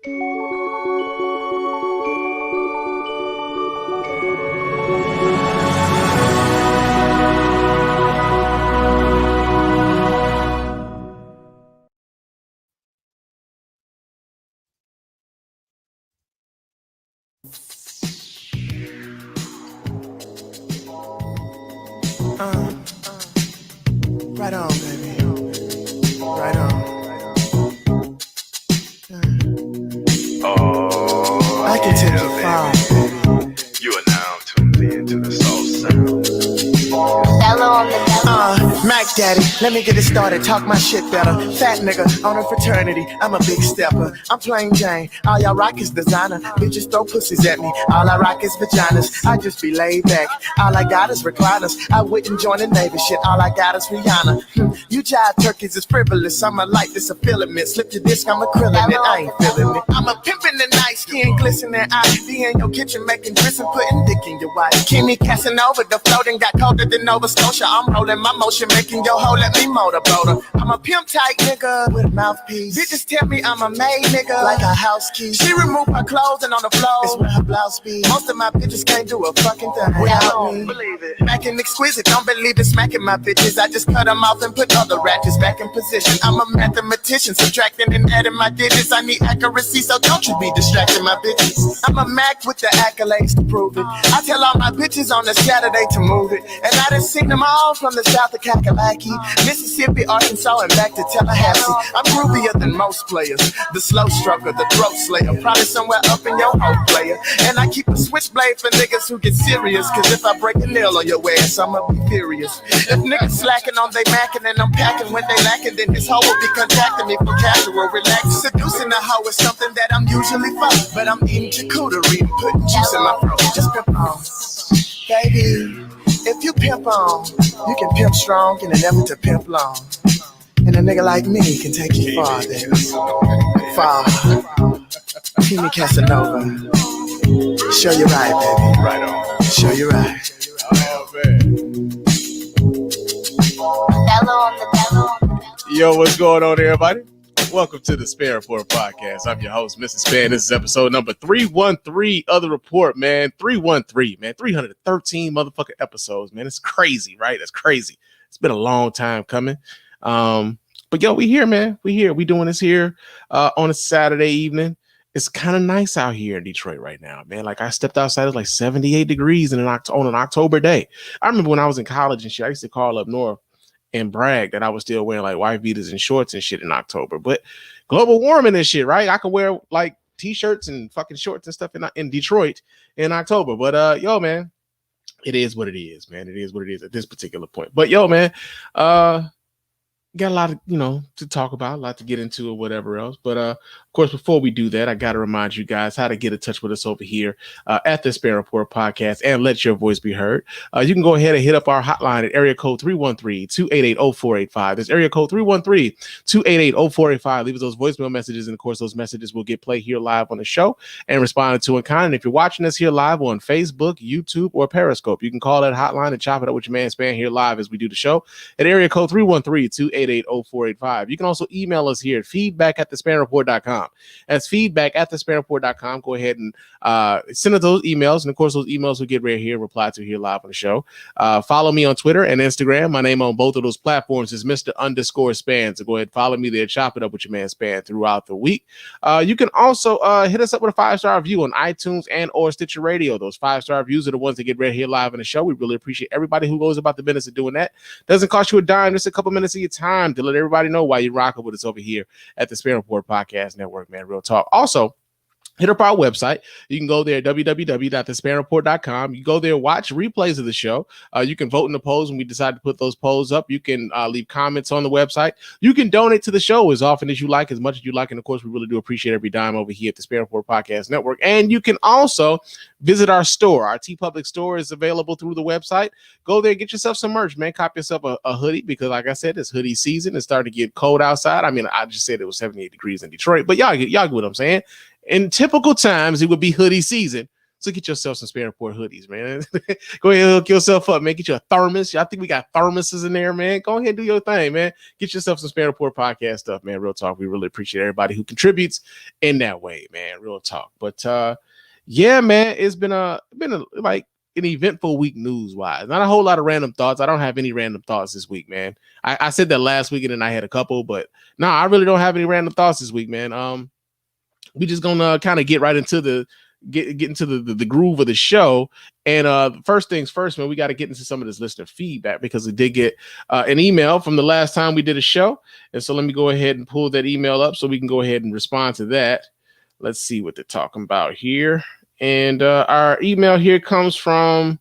Right on, baby. Right on. Oh, I can take you far, baby. You are now tuned into the soul sound. Mac Daddy, let me get it started, talk my shit better. Fat nigga on a fraternity, I'm a big stepper. I'm plain Jane, all y'all rock is designer. Bitches throw pussies at me, all I rock is vaginas. I just be laid back, all I got is recliners. I wouldn't join the Navy shit, all I got is Rihanna. You jive turkeys is frivolous, I'm a light, this a filament. Slip your disc, I'm a krillin' it, I ain't feeling it. I'm a pimpin' the night, skin glistening, I be in your kitchen making grits and putting dick in your wife. Kenny Casanova, the floating got colder than Nova Scotia. I'm rolling my motion, making your hoe let me motorboat her. I'm a pimp type nigga with a mouthpiece. Bitches tell me I'm a maid nigga, like a house key. She remove her clothes and on the floor, it's where her blouse be. Most of my bitches can't do a fucking thing without me. Believe it. Back in exquisite, don't believe it, smacking my bitches. I just cut them off and put other ratchets back in position. I'm a mathematician, subtracting and adding my digits. I need accuracy, so don't you be distracting my bitches. I'm a Mac with the accolades to prove it. I tell all my bitches on a Saturday to move it. And I done seen them all from the south of Kakalaki, Mississippi, Arkansas, and back to Tallahassee. I'm groovier than most players. The slow stroker, the throat slayer, probably somewhere up in your home player. And I keep a switchblade for niggas who get serious, cause if I break a nail on your ass, I'ma be furious. If niggas slacking on they macking and I'm packing when they lacking, then this hoe will be contacting me for casual relax. Seducing a hoe is something that I'm usually for, but I'm eating charcuterie and putting juice in my throat. Just pimp on, baby. If you pimp on, you can pimp strong in an effort to pimp long. And a nigga like me can take you far, baby. Far. Kenny Casanova. Show you right, baby. Right on. Show you right. Oh, man. Yo, what's going on, everybody? Welcome to the Spann Report podcast. I'm your host, Mrs. Spann. This is episode number 313 of the report, man. 313, man. 313 motherfucking episodes, man. It's crazy, right? That's crazy. It's been a long time coming. But yo, we here, man. We here. We doing this here on a Saturday evening. It's kind of nice out here in Detroit right now, man. Like I stepped outside, it's like 78 degrees on an October day. I remember when I was in college and shit, I used to call up north and brag that I was still wearing like wife beaters and shorts and shit in October. But global warming and shit, right? I could wear like t-shirts and fucking shorts and stuff in Detroit in October. But yo, man, it is what it is, man. It is what it is at this particular point. But yo, man, got a lot of, to talk about, a lot to get into or whatever else. But of course, before we do that, I got to remind you guys how to get in touch with us over here at the Spann Report podcast and let your voice be heard. You can go ahead and hit up our hotline at area code 313-288-0485. That's area code 313-288-0485. Leave us those voicemail messages, and of course, those messages will get played here live on the show and responded to in kind. And if you're watching us here live on Facebook, YouTube, or Periscope, you can call that hotline and chop it up with your man Spann here live as we do the show at area code 313-288-0485. You can also email us here at feedback@thespannreport.com. That's feedback@thespannreport.com. Go ahead and send us those emails. And of course, those emails will get right here, reply to here live on the show. Follow me on Twitter and Instagram. My name on both of those platforms is Mr._Spann. So go ahead, follow me there, chop it up with your man Spann throughout the week. You can also hit us up with a 5-star review on iTunes and or Stitcher Radio. Those 5-star reviews are the ones that get right here live on the show. We really appreciate everybody who goes about the business of doing that. Doesn't cost you a dime, just a couple minutes of your time to let everybody know why you're rocking with us over here at the Spann Report Podcast Network, man. Real talk. Also, hit up our website. You can go there at www.thespannreport.com. You go there, watch replays of the show. You can vote in the polls when we decide to put those polls up. You can leave comments on the website. You can donate to the show as often as you like, as much as you like. And of course, we really do appreciate every dime over here at the Spann Report Podcast Network. And you can also visit our store. Our TeePublic store is available through the website. Go there, get yourself some merch, man. Cop yourself a hoodie, because like I said, it's hoodie season. It's starting to get cold outside. I mean, I just said it was 78 degrees in Detroit, but y'all get what I'm saying. In typical times, it would be hoodie season. So get yourself some Spann Report hoodies, man. Go ahead and hook yourself up, man. Get you a thermos. I think we got thermoses in there, man. Go ahead and do your thing, man. Get yourself some Spann Report podcast stuff, man. Real talk. We really appreciate everybody who contributes in that way, man. Real talk. But yeah, man, it's been a like an eventful week news wise. Not a whole lot of random thoughts. I don't have any random thoughts this week, man. I said that last week and then I had a couple, but no, I really don't have any random thoughts this week, man. We just gonna kind of get right into the get into the groove of the show. And first things first, man, we got to get into some of this listener feedback because we did get an email from the last time we did a show. And so let me go ahead and pull that email up so we can go ahead and respond to that. Let's see what they're talking about here. And our email here comes from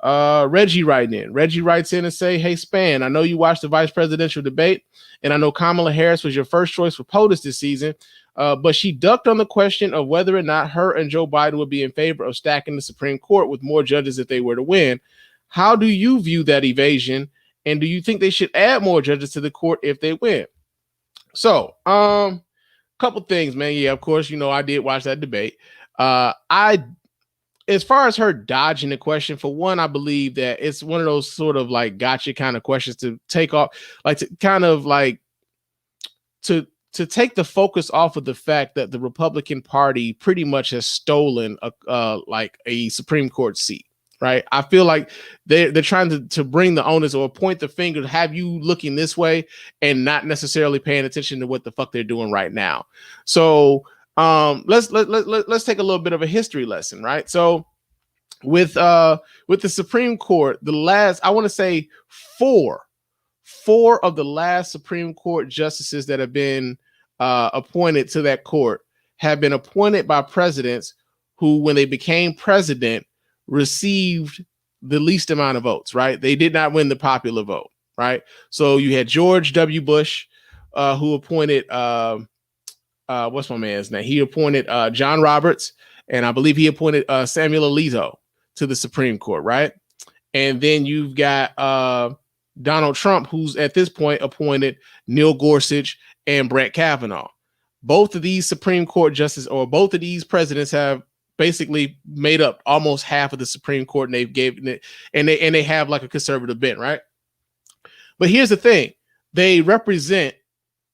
Reggie writing in. Reggie writes in and say, hey, Spann, I know you watched the vice presidential debate, and I know Kamala Harris was your first choice for POTUS this season, but she ducked on the question of whether or not her and Joe Biden would be in favor of stacking the Supreme Court with more judges if they were to win. How do you view that evasion, and do you think they should add more judges to the court if they win? So, couple things, man. Yeah, of course, you know, I did watch that debate. As far as her dodging the question, for one, I believe that it's one of those sort of like gotcha kind of questions to take off, like to kind of like to take the focus off of the fact that the Republican Party pretty much has stolen like a Supreme Court seat, right? I feel like they're trying to bring the onus or point the finger to have you looking this way and not necessarily paying attention to what the fuck they're doing right now. So let's take a little bit of a history lesson, right? So with the Supreme Court, the last, I want to say four of the last Supreme Court justices that have been appointed to that court have been appointed by presidents who, when they became president, received the least amount of votes, right? They did not win the popular vote, right? So you had George W. Bush, who appointed what's my man's name? He appointed John Roberts, and I believe he appointed Samuel Alito to the Supreme Court, right? And then you've got Donald Trump, who's at this point appointed Neil Gorsuch and Brett Kavanaugh. Both of these Supreme Court justices, or both of these presidents, have basically made up almost half of the Supreme Court, and they've given it, and they have like a conservative bent, right? But here's the thing: they represent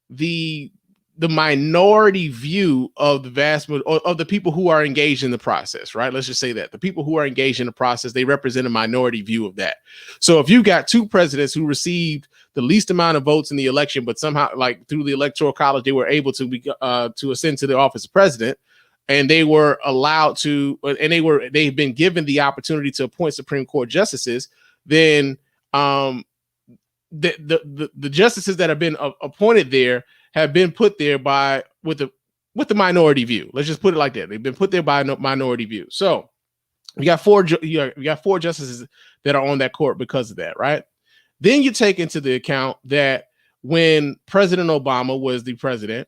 the minority view of the vast of the people who are engaged in the process, right? Let's just say that the people who are engaged in the process, they represent a minority view of that. So if you got two presidents who received the least amount of votes in the election, but somehow, like through the Electoral College, they were able to be to ascend to the office of president, and they were allowed to, and they've been given the opportunity to appoint Supreme Court justices, then the justices that have been appointed there have been put there with the minority view. Let's just put it like that. They've been put there by a minority view. So we got four justices that are on that court because of that, right? Then you take into the account that when President Obama was the president,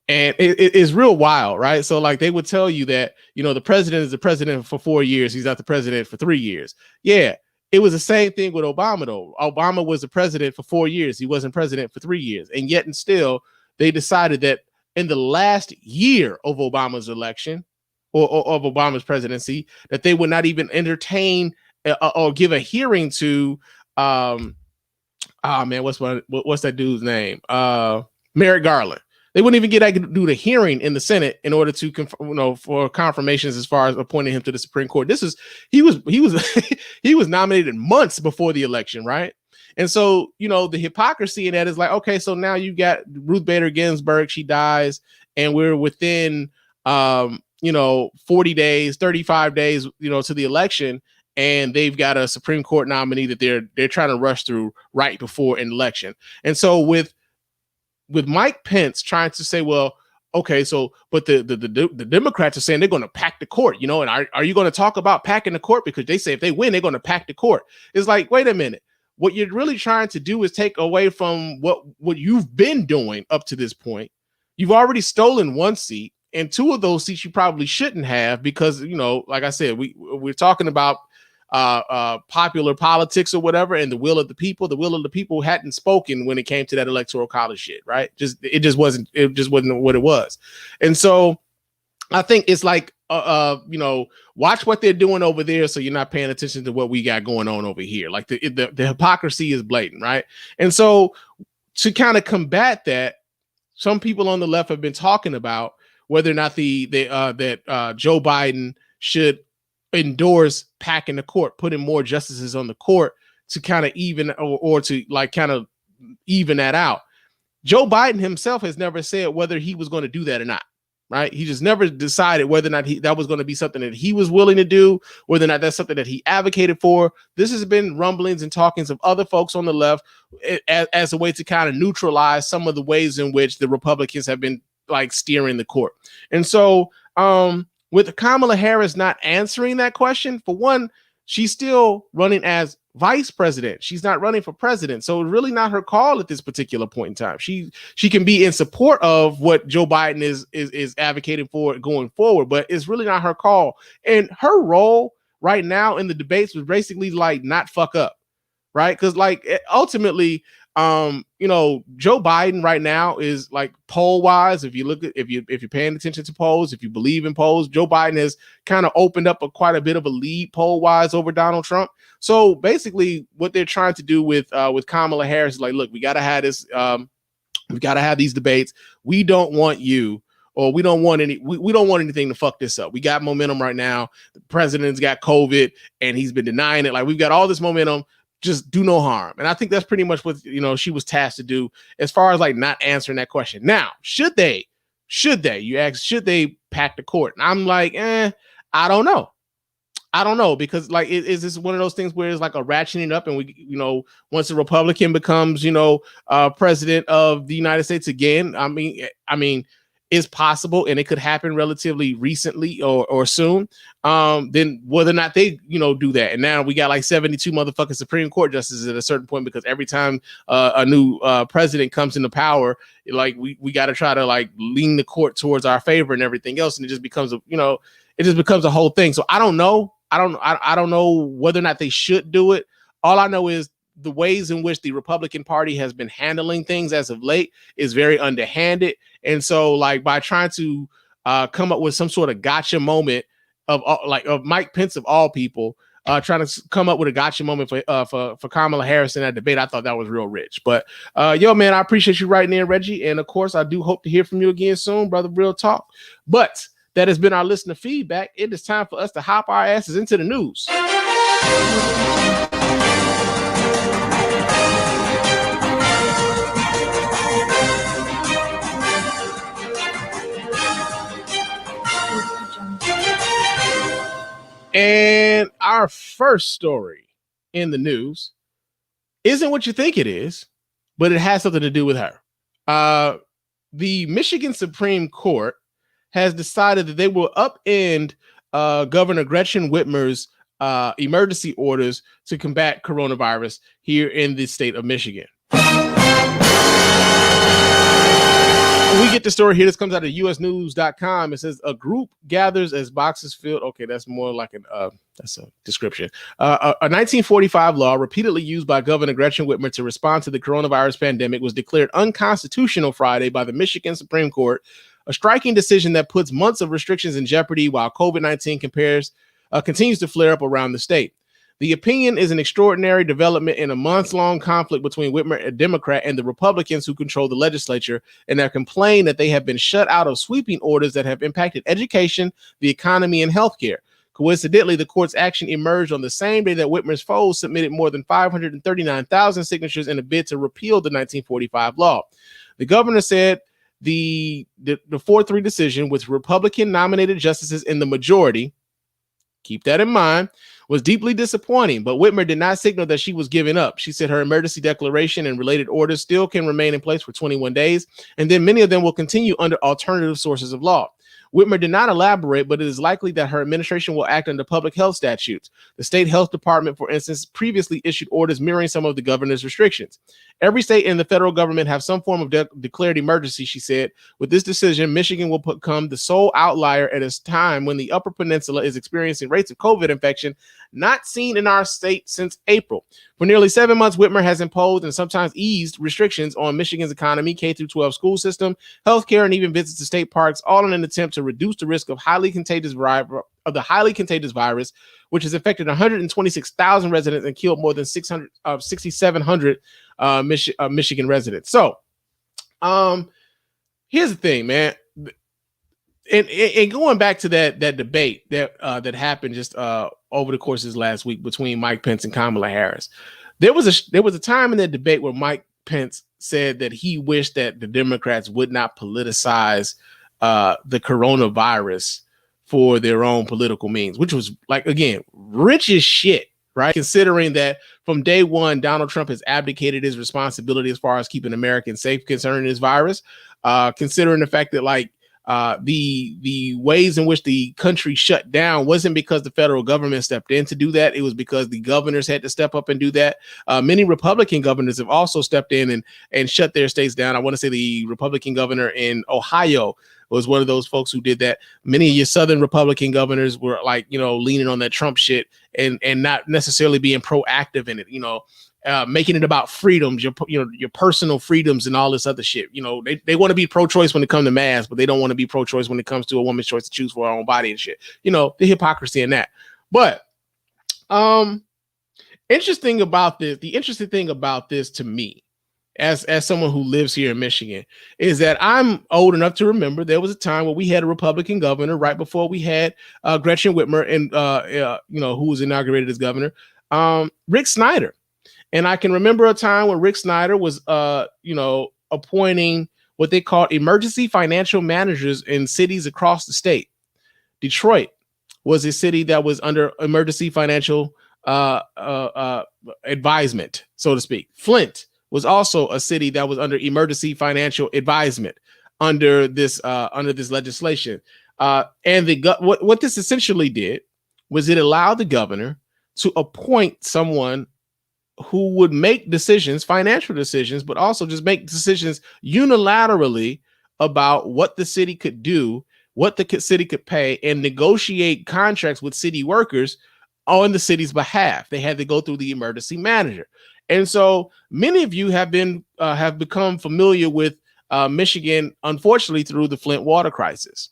and it is real wild, right? So like they would tell you that, you know, the president is the president for 4 years. He's not the president for 3 years. Yeah. It was the same thing with Obama, though. Obama was the president for 4 years. He wasn't president for 3 years. And yet and still, they decided that in the last year of Obama's election or of Obama's presidency, that they would not even entertain or give a hearing to, what's that dude's name? Merrick Garland. They wouldn't even do the hearing in the Senate in order to, for confirmations as far as appointing him to the Supreme Court. He was he was nominated months before the election, right? And so, you know, the hypocrisy in that is like, okay, so now you got Ruth Bader Ginsburg, she dies, and we're within 40 days, 35 days, to the election, and they've got a Supreme Court nominee that they're trying to rush through right before an election. And so with Mike Pence trying to say, well, okay, so but the Democrats are saying they're going to pack the court, and are you going to talk about packing the court? Because they say if they win, they're going to pack the court. It's like, wait a minute. What you're really trying to do is take away from what you've been doing up to this point. You've already stolen one seat, and two of those seats you probably shouldn't have because, like I said, we're talking about popular politics or whatever, and the will of the people. The will of the people hadn't spoken when it came to that Electoral College shit, right? It just wasn't what it was. And so I think it's like watch what they're doing over there, so you're not paying attention to what we got going on over here. Like the hypocrisy is blatant, right? And so to kind of combat that, some people on the left have been talking about whether or not that Joe Biden should endorse packing the court, putting more justices on the court to kind of even or to like kind of even that out. Joe Biden himself has never said whether he was going to do that or not. Right? He just never decided whether or not that was going to be something that he was willing to do, whether or not that's something that he advocated for. This has been rumblings and talkings of other folks on the left as a way to kind of neutralize some of the ways in which the Republicans have been like steering the court. And so with Kamala Harris not answering that question, for one, she's still running as vice president. She's not running for president. So it's really not her call at this particular point in time. She can be in support of what Joe Biden is advocating for going forward, but it's really not her call. And her role right now in the debates was basically like not fuck up, right? Because like ultimately, Joe Biden right now is like poll wise. If you look at if you're paying attention to polls, if you believe in polls, Joe Biden has kind of opened up quite a bit of a lead poll wise over Donald Trump. So basically, what they're trying to do with Kamala Harris is like, look, we got to have this. We got to have these debates. We don't want you. Or we don't want we don't want anything to fuck this up. We got momentum right now. The president's got COVID and he's been denying it. Like we've got all this momentum. Just do no harm. And I think that's pretty much what, she was tasked to do as far as like not answering that question. Now, should they, you ask, should they pack the court? And I'm like, I don't know. Because like, is this one of those things where it's like a ratcheting up and we, once a Republican becomes, president of the United States again, I mean, is possible and it could happen relatively recently or soon, then whether or not they, do that. And now we got like 72 motherfucking Supreme Court justices at a certain point, because every time a new president comes into power, like we got to try to like lean the court towards our favor and everything else. And it just becomes a whole thing. So I don't know. I don't know whether or not they should do it. All I know is the ways in which the Republican Party has been handling things as of late is very underhanded. And so like by trying to come up with some sort of gotcha moment of Mike Pence of all people, trying to come up with a gotcha moment for Kamala Harris in that debate, I thought that was real rich. But yo, man, I appreciate you writing in, Reggie. And of course, I do hope to hear from you again soon, brother. Real talk. But that has been our listener feedback. It is time for us to hop our asses into the news. And our first story in the news isn't what you think it is, but it has something to do with her. The Michigan Supreme Court has decided that they will upend Governor Gretchen Whitmer's emergency orders to combat coronavirus here in the state of Michigan. We get the story here. This comes out of usnews.com. It says a group gathers as boxes filled. Okay, that's more like that's a description. A 1945 law repeatedly used by Governor Gretchen Whitmer to respond to the coronavirus pandemic was declared unconstitutional Friday by the Michigan Supreme Court, a striking decision that puts months of restrictions in jeopardy while COVID-19 continues to flare up around the state. The opinion is an extraordinary development in a months-long conflict between Whitmer, a Democrat, and the Republicans who control the legislature, and have complained that they have been shut out of sweeping orders that have impacted education, the economy, and healthcare. Coincidentally, the court's action emerged on the same day that Whitmer's foes submitted more than 539,000 signatures in a bid to repeal the 1945 law. The governor said the 4-3 decision, with Republican-nominated justices in the majority, keep that in mind, was deeply disappointing, but Whitmer did not signal that she was giving up. She said her emergency declaration and related orders still can remain in place for 21 days, and then many of them will continue under alternative sources of law. Whitmer did not elaborate, but it is likely that her administration will act under public health statutes. The state health department, for instance, previously issued orders mirroring some of the governor's restrictions. Every state and the federal government have some form of declared emergency, she said. With this decision, Michigan will become the sole outlier at a time when the Upper Peninsula is experiencing rates of COVID infection not seen in our state since April. For nearly 7 months, Whitmer has imposed and sometimes eased restrictions on Michigan's economy, K-12 school system, healthcare, and even visits to state parks, all in an attempt to reduce the risk of the highly contagious virus, which has affected 126,000 residents and killed more than 6,700 Michigan residents. So, here's the thing, man. And going back to that debate that happened just over the course of this last week between Mike Pence and Kamala Harris, there was a time in that debate where Mike Pence said that he wished that the Democrats would not politicize the coronavirus for their own political means, which was, like, again, rich as shit, right? Considering that from day one, Donald Trump has abdicated his responsibility as far as keeping Americans safe concerning this virus, considering the fact that, like, the ways in which the country shut down wasn't because the federal government stepped in to do that. It was because the governors had to step up and do that. Many Republican governors have also stepped in and shut their states down. I want to say the Republican governor in Ohio was one of those folks who did that. Many of your Southern Republican governors were, like, leaning on that Trump shit and not necessarily being proactive in it, making it about freedoms, your personal freedoms and all this other shit. They want to be pro-choice when it comes to masks, but they don't want to be pro-choice when it comes to a woman's choice to choose for her own body and shit. The hypocrisy in that. But the interesting thing about this to me, as someone who lives here in Michigan, is that I'm old enough to remember there was a time where we had a Republican governor right before we had Gretchen Whitmer and who was inaugurated as governor, Rick Snyder. And I can remember a time when Rick Snyder was appointing what they called emergency financial managers in cities across the state. Detroit was a city that was under emergency financial advisement, so to speak. Flint was also a city that was under emergency financial advisement under this legislation. And what this essentially did was it allowed the governor to appoint someone who would make decisions, financial decisions, but also just make decisions unilaterally about what the city could do, what the city could pay, and negotiate contracts with city workers on the city's behalf. They had to go through the emergency manager. And so many of you have become familiar with Michigan, unfortunately, through the Flint water crisis,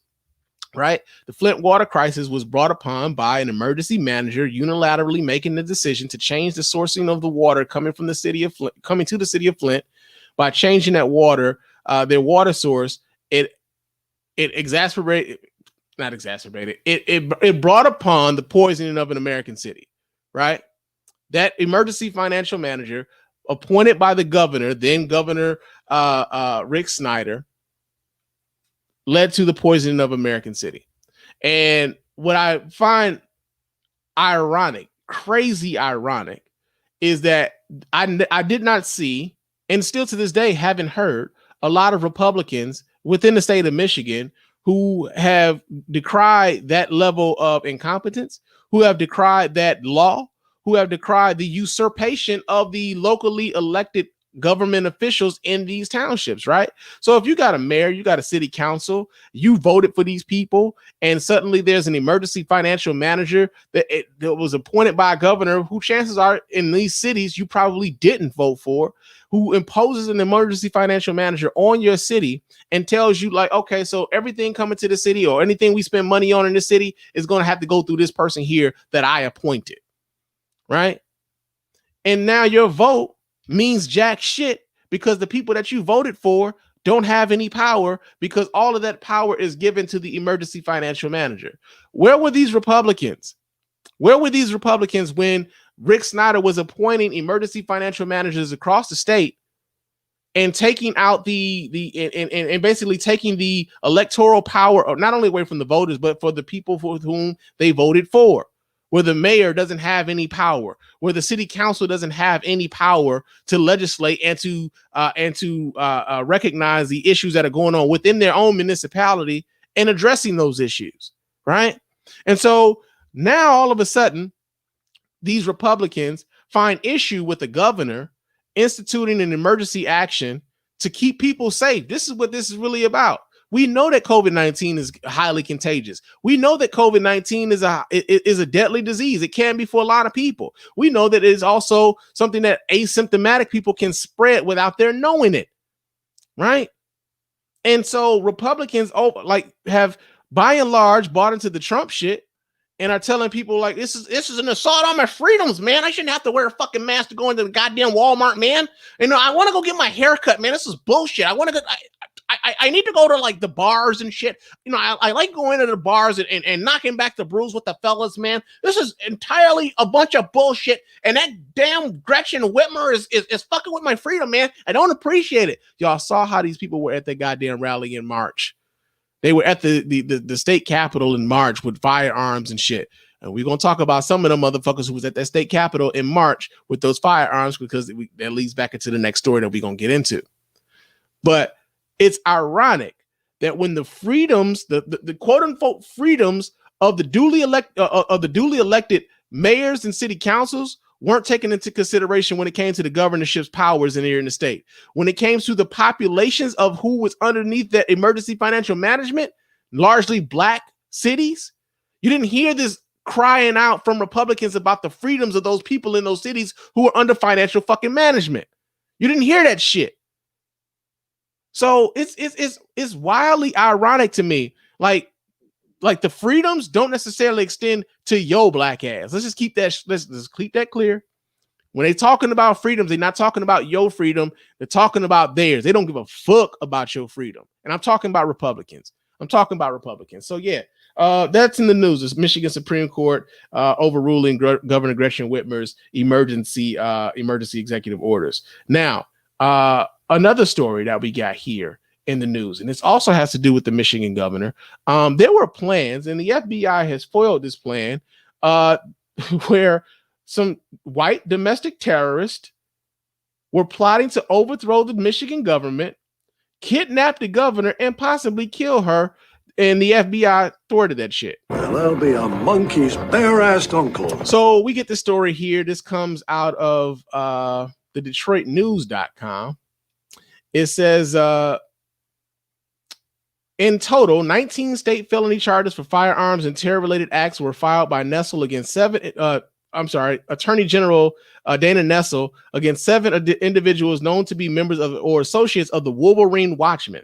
right? The Flint water crisis was brought upon by an emergency manager unilaterally making the decision to change the sourcing of the water coming to the city of Flint by changing that water, their water source. It brought upon the poisoning of an American city, right? That emergency financial manager appointed by the governor, then Governor Rick Snyder, led to the poisoning of American city. And what I find ironic, crazy ironic, is that I did not see, and still to this day haven't heard, a lot of Republicans within the state of Michigan who have decried that level of incompetence, who have decried that law, who have decried the usurpation of the locally elected government officials in these townships, right? So if you got a mayor, you got a city council, you voted for these people, and suddenly there's an emergency financial manager that was appointed by a governor who chances are in these cities you probably didn't vote for, who imposes an emergency financial manager on your city and tells you, like, okay, so everything coming to the city or anything we spend money on in the city is going to have to go through this person here that I appointed, right? And now your vote means jack shit because the people that you voted for don't have any power because all of that power is given to the emergency financial manager. Where were these Republicans? Where were these Republicans when Rick Snyder was appointing emergency financial managers across the state and taking out and basically taking the electoral power, not only away from the voters, but for the people for whom they voted for? Where the mayor doesn't have any power, where the city council doesn't have any power to legislate and to recognize the issues that are going on within their own municipality and addressing those issues, right? And so now all of a sudden, these Republicans find issue with the governor instituting an emergency action to keep people safe. This is what this is really about. We know that COVID-19 is highly contagious. We know that COVID-19 is a deadly disease. It can be for a lot of people. We know that it is also something that asymptomatic people can spread without their knowing it, right? And so Republicans have by and large bought into the Trump shit and are telling people like this is an assault on my freedoms, man. I shouldn't have to wear a fucking mask to go into the goddamn Walmart, man. You know, I want to go get my hair cut, man. This is bullshit. I want to go. I need to go to like the bars and shit. You know, I like going to the bars and knocking back the brews with the fellas, man. This is entirely a bunch of bullshit. And that damn Gretchen Whitmer is fucking with my freedom, man. I don't appreciate it. Y'all saw how these people were at the goddamn rally in March. They were at the state capitol in March with firearms and shit. And we're going to talk about some of them motherfuckers who was at that state capitol in March with those firearms because that leads back into the next story that we're going to get into. But it's ironic that when the freedoms, the quote unquote freedoms of the duly elected mayors and city councils weren't taken into consideration when it came to the governorship's powers in here in the state. When it came to the populations of who was underneath that emergency financial management, largely black cities, you didn't hear this crying out from Republicans about the freedoms of those people in those cities who are under financial fucking management. You didn't hear that shit. So it's wildly ironic to me. Like the freedoms don't necessarily extend to your black ass. Let's just keep that clear. When they're talking about freedoms, they're not talking about your freedom. They're talking about theirs. They don't give a fuck about your freedom. And I'm talking about Republicans. So yeah, that's in the news. It's Michigan Supreme Court overruling Governor Gretchen Whitmer's emergency executive orders. Now, another story that we got here in the news, and this also has to do with the Michigan governor. There were plans, and the FBI has foiled this plan, where some white domestic terrorists were plotting to overthrow the Michigan government, kidnap the governor, and possibly kill her. And the FBI thwarted that shit. Well, that'll be a monkey's bare-assed uncle. So we get the story here. This comes out of the DetroitNews.com. It says, in total, 19 state felony charges for firearms and terror-related acts were filed by Nessel against Attorney General Dana Nessel against 7 individuals known to be members of or associates of the Wolverine Watchmen.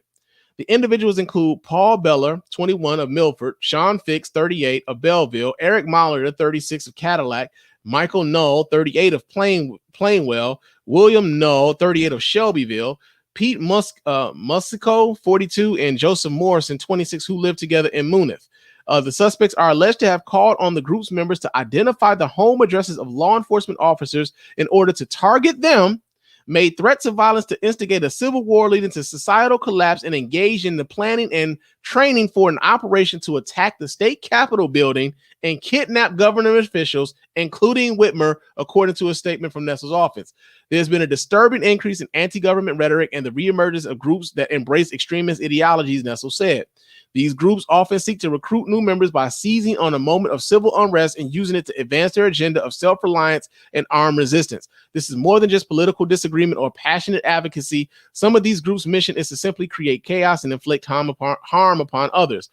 The individuals include Paul Beller, 21 of Milford, Sean Fix, 38 of Belleville, Eric Mahler, 36 of Cadillac, Michael Null, 38 of Plainwell, William Null, 38 of Shelbyville, Pete Musico, 42, and Joseph Morrison, 26, who live together in Munith. The suspects are alleged to have called on the group's members to identify the home addresses of law enforcement officers in order to target them, made threats of violence to instigate a civil war leading to societal collapse, and engaged in the planning and training for an operation to attack the state capitol building and kidnap government officials, including Whitmer, according to a statement from Nessel's office. There's been a disturbing increase in anti-government rhetoric and the reemergence of groups that embrace extremist ideologies, Nessel said. These groups often seek to recruit new members by seizing on a moment of civil unrest and using it to advance their agenda of self-reliance and armed resistance. This is more than just political disagreement or passionate advocacy. Some of these groups' mission is to simply create chaos and inflict harm upon others.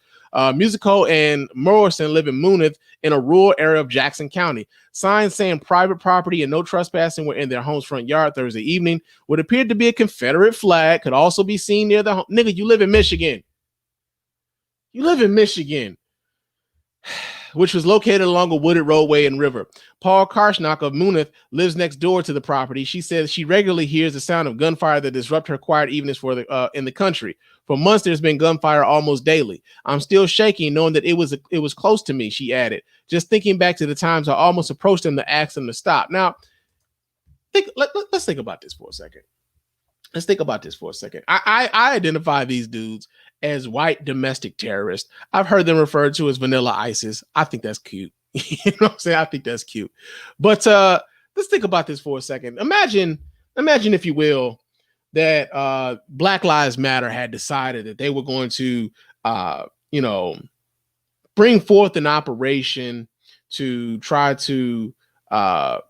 Musico and Morrison live in Munith in a rural area of Jackson County. Signs saying private property and no trespassing were in their home's front yard Thursday evening. What appeared to be a Confederate flag could also be seen near the home. Nigga, you live in Michigan. Which was located along a wooded roadway and river. Paul Karshnock of Munith lives next door to the property. She says she regularly hears the sound of gunfire that disrupt her quiet evenings in the country. For months, there's been gunfire almost daily. I'm still shaking knowing that it was close to me, she added. Just thinking back to the times I almost approached them to ask them to stop. Now, let's think about this for a second. I identify these dudes as white domestic terrorists. I've heard them referred to as vanilla ISIS. I think that's cute. You know what I'm saying? I think that's cute. But let's think about this for a second. Imagine, if you will, that Black Lives Matter had decided that they were going to, bring forth an operation to try to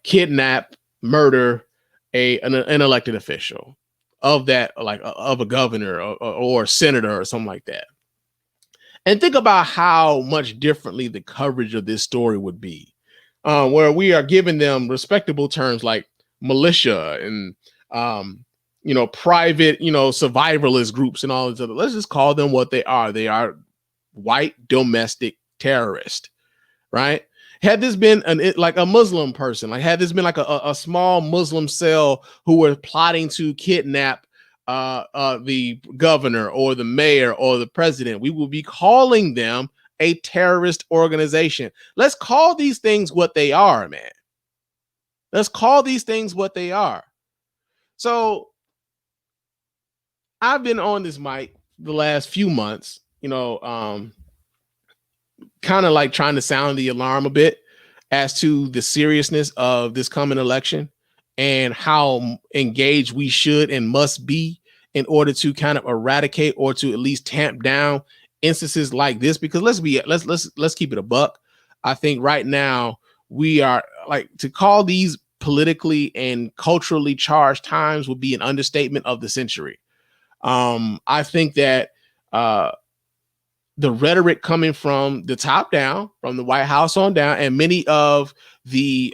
kidnap, murder an elected official of that, like of a governor or a senator or something like that. And think about how much differently the coverage of this story would be, where we are giving them respectable terms like militia and, private, survivalist groups and all this other. Let's just call them what they are. They are white domestic terrorist, right? Had this been like a Muslim person, like had this been like a small Muslim cell who were plotting to kidnap the governor or the mayor or the president, we will be calling them a terrorist organization. Let's call these things what they are, man. Let's call these things what they are. So I've been on this mic the last few months, kind of like trying to sound the alarm a bit as to the seriousness of this coming election and how engaged we should and must be in order to kind of eradicate or to at least tamp down instances like this. Because let's keep it a buck. I think right now we are like, to call these politically and culturally charged times would be an understatement of the century. I think that the rhetoric coming from the top down, from the White House on down, and many of the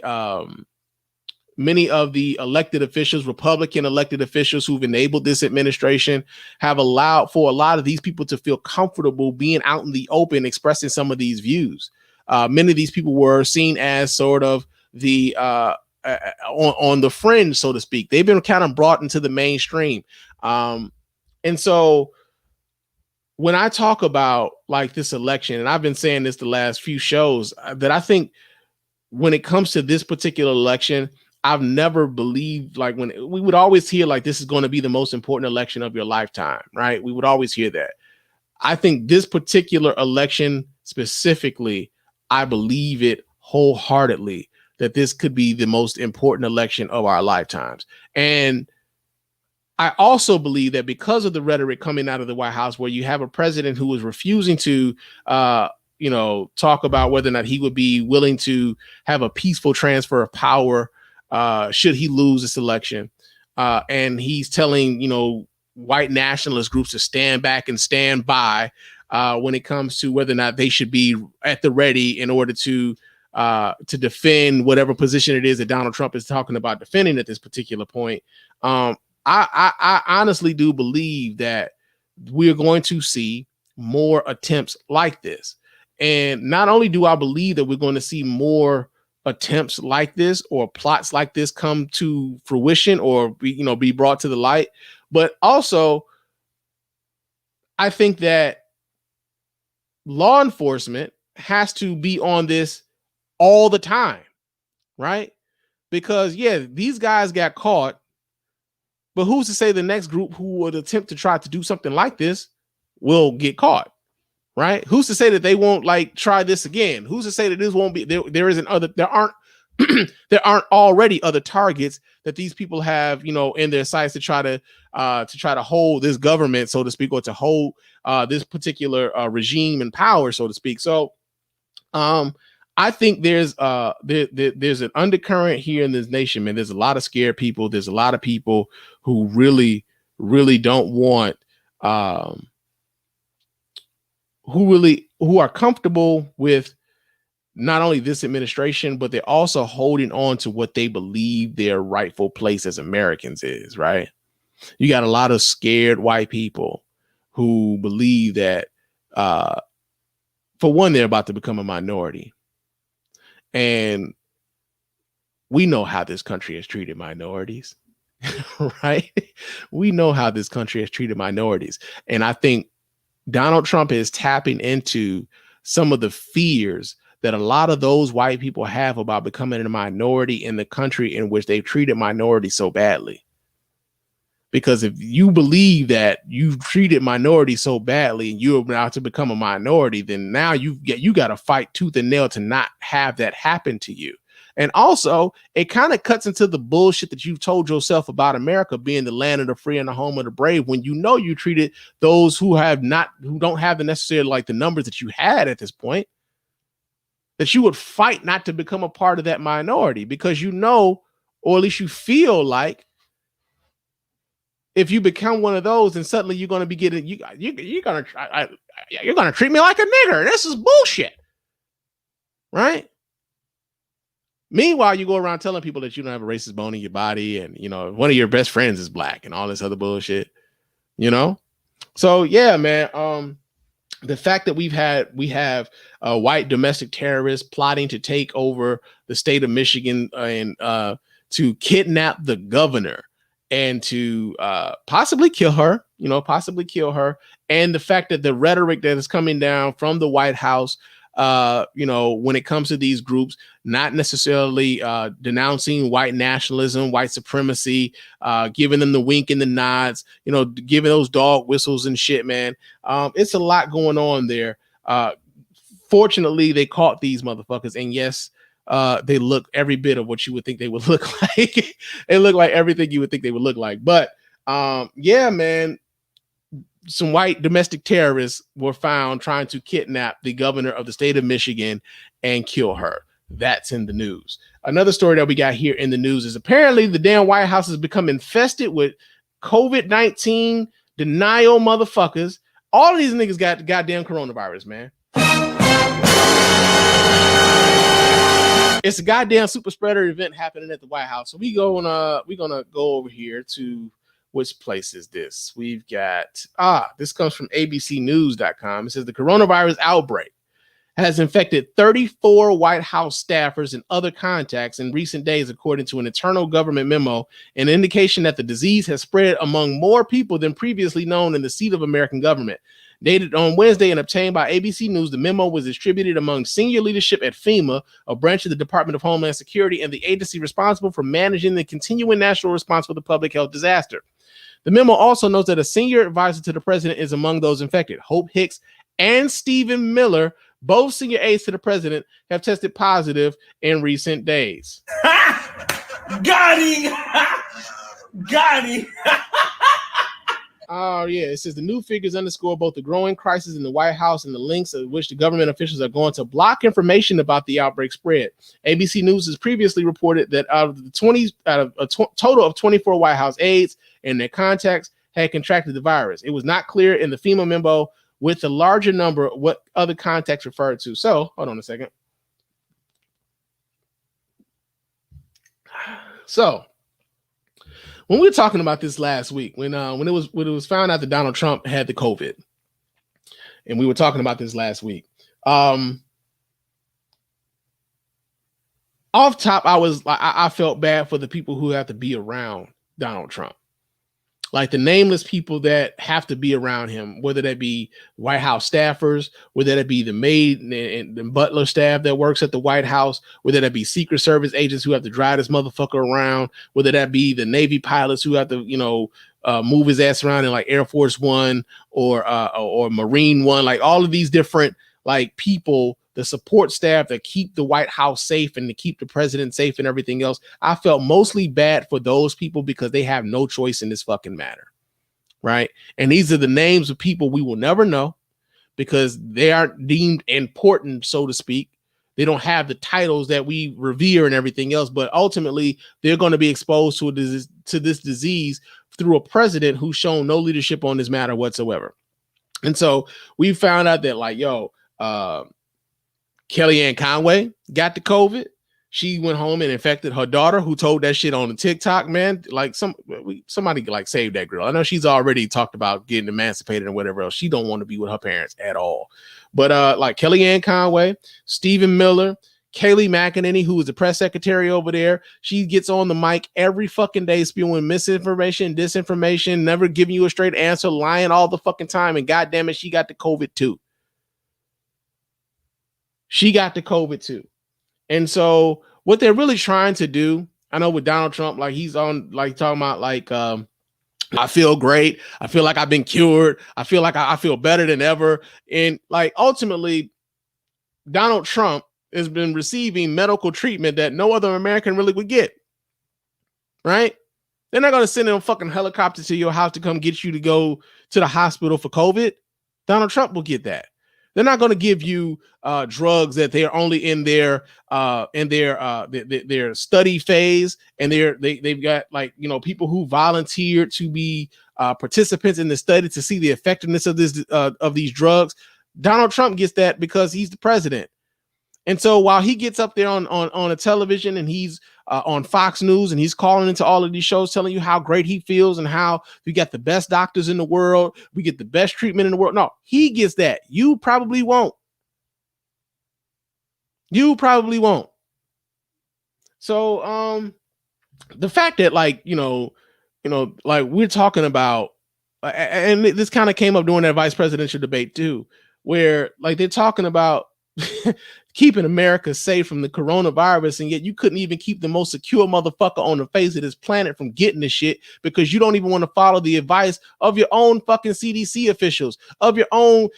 elected officials, Republican elected officials who've enabled this administration, have allowed for a lot of these people to feel comfortable being out in the open, expressing some of these views. Many of these people were seen as sort of the on the fringe, so to speak. They've been kind of brought into the mainstream. And so when I talk about like this election, and I've been saying this the last few shows, that I think when it comes to this particular election, I've never believed, like, when we would always hear like this is going to be the most important election of your lifetime, right? We would always hear that. I think this particular election specifically, I believe it wholeheartedly that this could be the most important election of our lifetimes. And I also believe that because of the rhetoric coming out of the White House, where you have a president who is refusing to, talk about whether or not he would be willing to have a peaceful transfer of power should he lose this election. And he's telling, white nationalist groups to stand back and stand by when it comes to whether or not they should be at the ready in order to defend whatever position it is that Donald Trump is talking about defending at this particular point. I honestly do believe that we're going to see more attempts like this. And not only do I believe that we're going to see more attempts like this or plots like this come to fruition or be brought to the light, but also I think that law enforcement has to be on this all the time, right? Because these guys got caught, but who's to say the next group who would attempt to try to do something like this will get caught, right? Who's to say that they won't try this again? Who's to say that this won't be there? There aren't there aren't already other targets that these people have, in their sights to try to hold this government, so to speak, or to hold this particular regime in power, so to speak. So, I think there's an undercurrent here in this nation, man. There's a lot of scared people. There's a lot of people who really, really don't want, who are comfortable with not only this administration, but they're also holding on to what they believe their rightful place as Americans is, right? You got a lot of scared white people who believe that, for one, they're about to become a minority. And we know how this country has treated minorities, right? We know how this country has treated minorities. And I think Donald Trump is tapping into some of the fears that a lot of those white people have about becoming a minority in the country in which they've treated minorities so badly. Because if you believe that you've treated minorities so badly and you're about to become a minority, then now you got to fight tooth and nail to not have that happen to you. And also, it kind of cuts into the bullshit that you've told yourself about America being the land of the free and the home of the brave, when you treated those who don't have the necessary the numbers that you had at this point, that you would fight not to become a part of that minority, because or at least you feel like, if you become one of those, then suddenly you're going to be getting, you're going to treat me like a nigger. This is bullshit, right? Meanwhile, you go around telling people that you don't have a racist bone in your body, and one of your best friends is black, and all this other bullshit, So yeah, man. the fact that we have white domestic terrorists plotting to take over the state of Michigan and to kidnap the governor and to possibly kill her, and the fact that the rhetoric that is coming down from the White House, when it comes to these groups, not necessarily denouncing white nationalism, white supremacy, giving them the wink and the nods, giving those dog whistles and shit, man. It's a lot going on there. Fortunately, they caught these motherfuckers, and yes, they look every bit of what you would think they would look like. They look like everything you would think they would look like. But yeah, man, some white domestic terrorists were found trying to kidnap the governor of the state of Michigan and kill her. That's in the news. Another story that we got here in the news is apparently the damn White House has become infested with COVID-19 denial motherfuckers. All of these niggas got the goddamn coronavirus, man. It's a goddamn super spreader event happening at the White House. So we're gonna go over here to which place is this? We've got this comes from abcnews.com. It says the coronavirus outbreak has infected 34 White House staffers and other contacts in recent days, according to an internal government memo, an indication that the disease has spread among more people than previously known in the seat of American government. Dated on Wednesday and obtained by ABC News, the memo was distributed among senior leadership at FEMA, a branch of the Department of Homeland Security and the agency responsible for managing the continuing national response for the public health disaster. The memo also notes that a senior advisor to the president is among those infected. Hope Hicks and Stephen Miller, both senior aides to the president, have tested positive in recent days. Got him! Got him! Oh, yeah. It says the new figures underscore both the growing crisis in the White House and the links at which the government officials are going to block information about the outbreak spread. ABC News has previously reported that out of a total of 24 White House aides and their contacts had contracted the virus. It was not clear in the FEMA memo with the larger number what other contacts referred to. So, hold on a second. So, when we were talking about this last week, when it was found out that Donald Trump had the COVID, and we were talking about this last week, off top, I felt bad for the people who have to be around Donald Trump, like the nameless people that have to be around him, whether that be White House staffers, whether that be the maid and the butler staff that works at the White House, whether that be Secret Service agents who have to drive this motherfucker around, whether that be the Navy pilots who have to, move his ass around in like Air Force One or Marine One, like all of these different like people, the support staff that keep the White House safe and to keep the president safe and everything else. I felt mostly bad for those people because they have no choice in this fucking matter. Right. And these are the names of people we will never know because they aren't deemed important, so to speak. They don't have the titles that we revere and everything else, but ultimately they're going to be exposed to this disease through a president who's shown no leadership on this matter whatsoever. And so we found out that Kellyanne Conway got the COVID. She went home and infected her daughter, who told that shit on the TikTok, man. Like somebody like saved that girl. I know she's already talked about getting emancipated and whatever else. She don't want to be with her parents at all. But like Kellyanne Conway, Stephen Miller, Kayleigh McEnany, who was the press secretary over there, she gets on the mic every fucking day spewing misinformation, disinformation, never giving you a straight answer, lying all the fucking time. And goddamn it, she got the COVID too. She got the COVID too. And so what they're really trying to do, I know with Donald Trump, like he's on like talking about like, I feel great. I feel like I've been cured. I feel like I feel better than ever. And like ultimately, Donald Trump has been receiving medical treatment that no other American really would get. Right? They're not going to send a fucking helicopter to your house to come get you to go to the hospital for COVID. Donald Trump will get that. They're not going to give you drugs that they're only in their study phase, and they've got like people who volunteered to be participants in the study to see the effectiveness of these drugs. Donald Trump gets that because he's the president, And so while he gets up there on a television and he's on Fox News and he's calling into all of these shows telling you how great he feels and how we got the best doctors in the world, we get the best treatment in the world. No, he gets that. You probably won't. You probably won't. So the fact that like, like we're talking about, and this kind of came up during that vice presidential debate too, where like they're talking about keeping America safe from the coronavirus, and yet you couldn't even keep the most secure motherfucker on the face of this planet from getting the shit because you don't even want to follow the advice of your own fucking CDC officials, of your own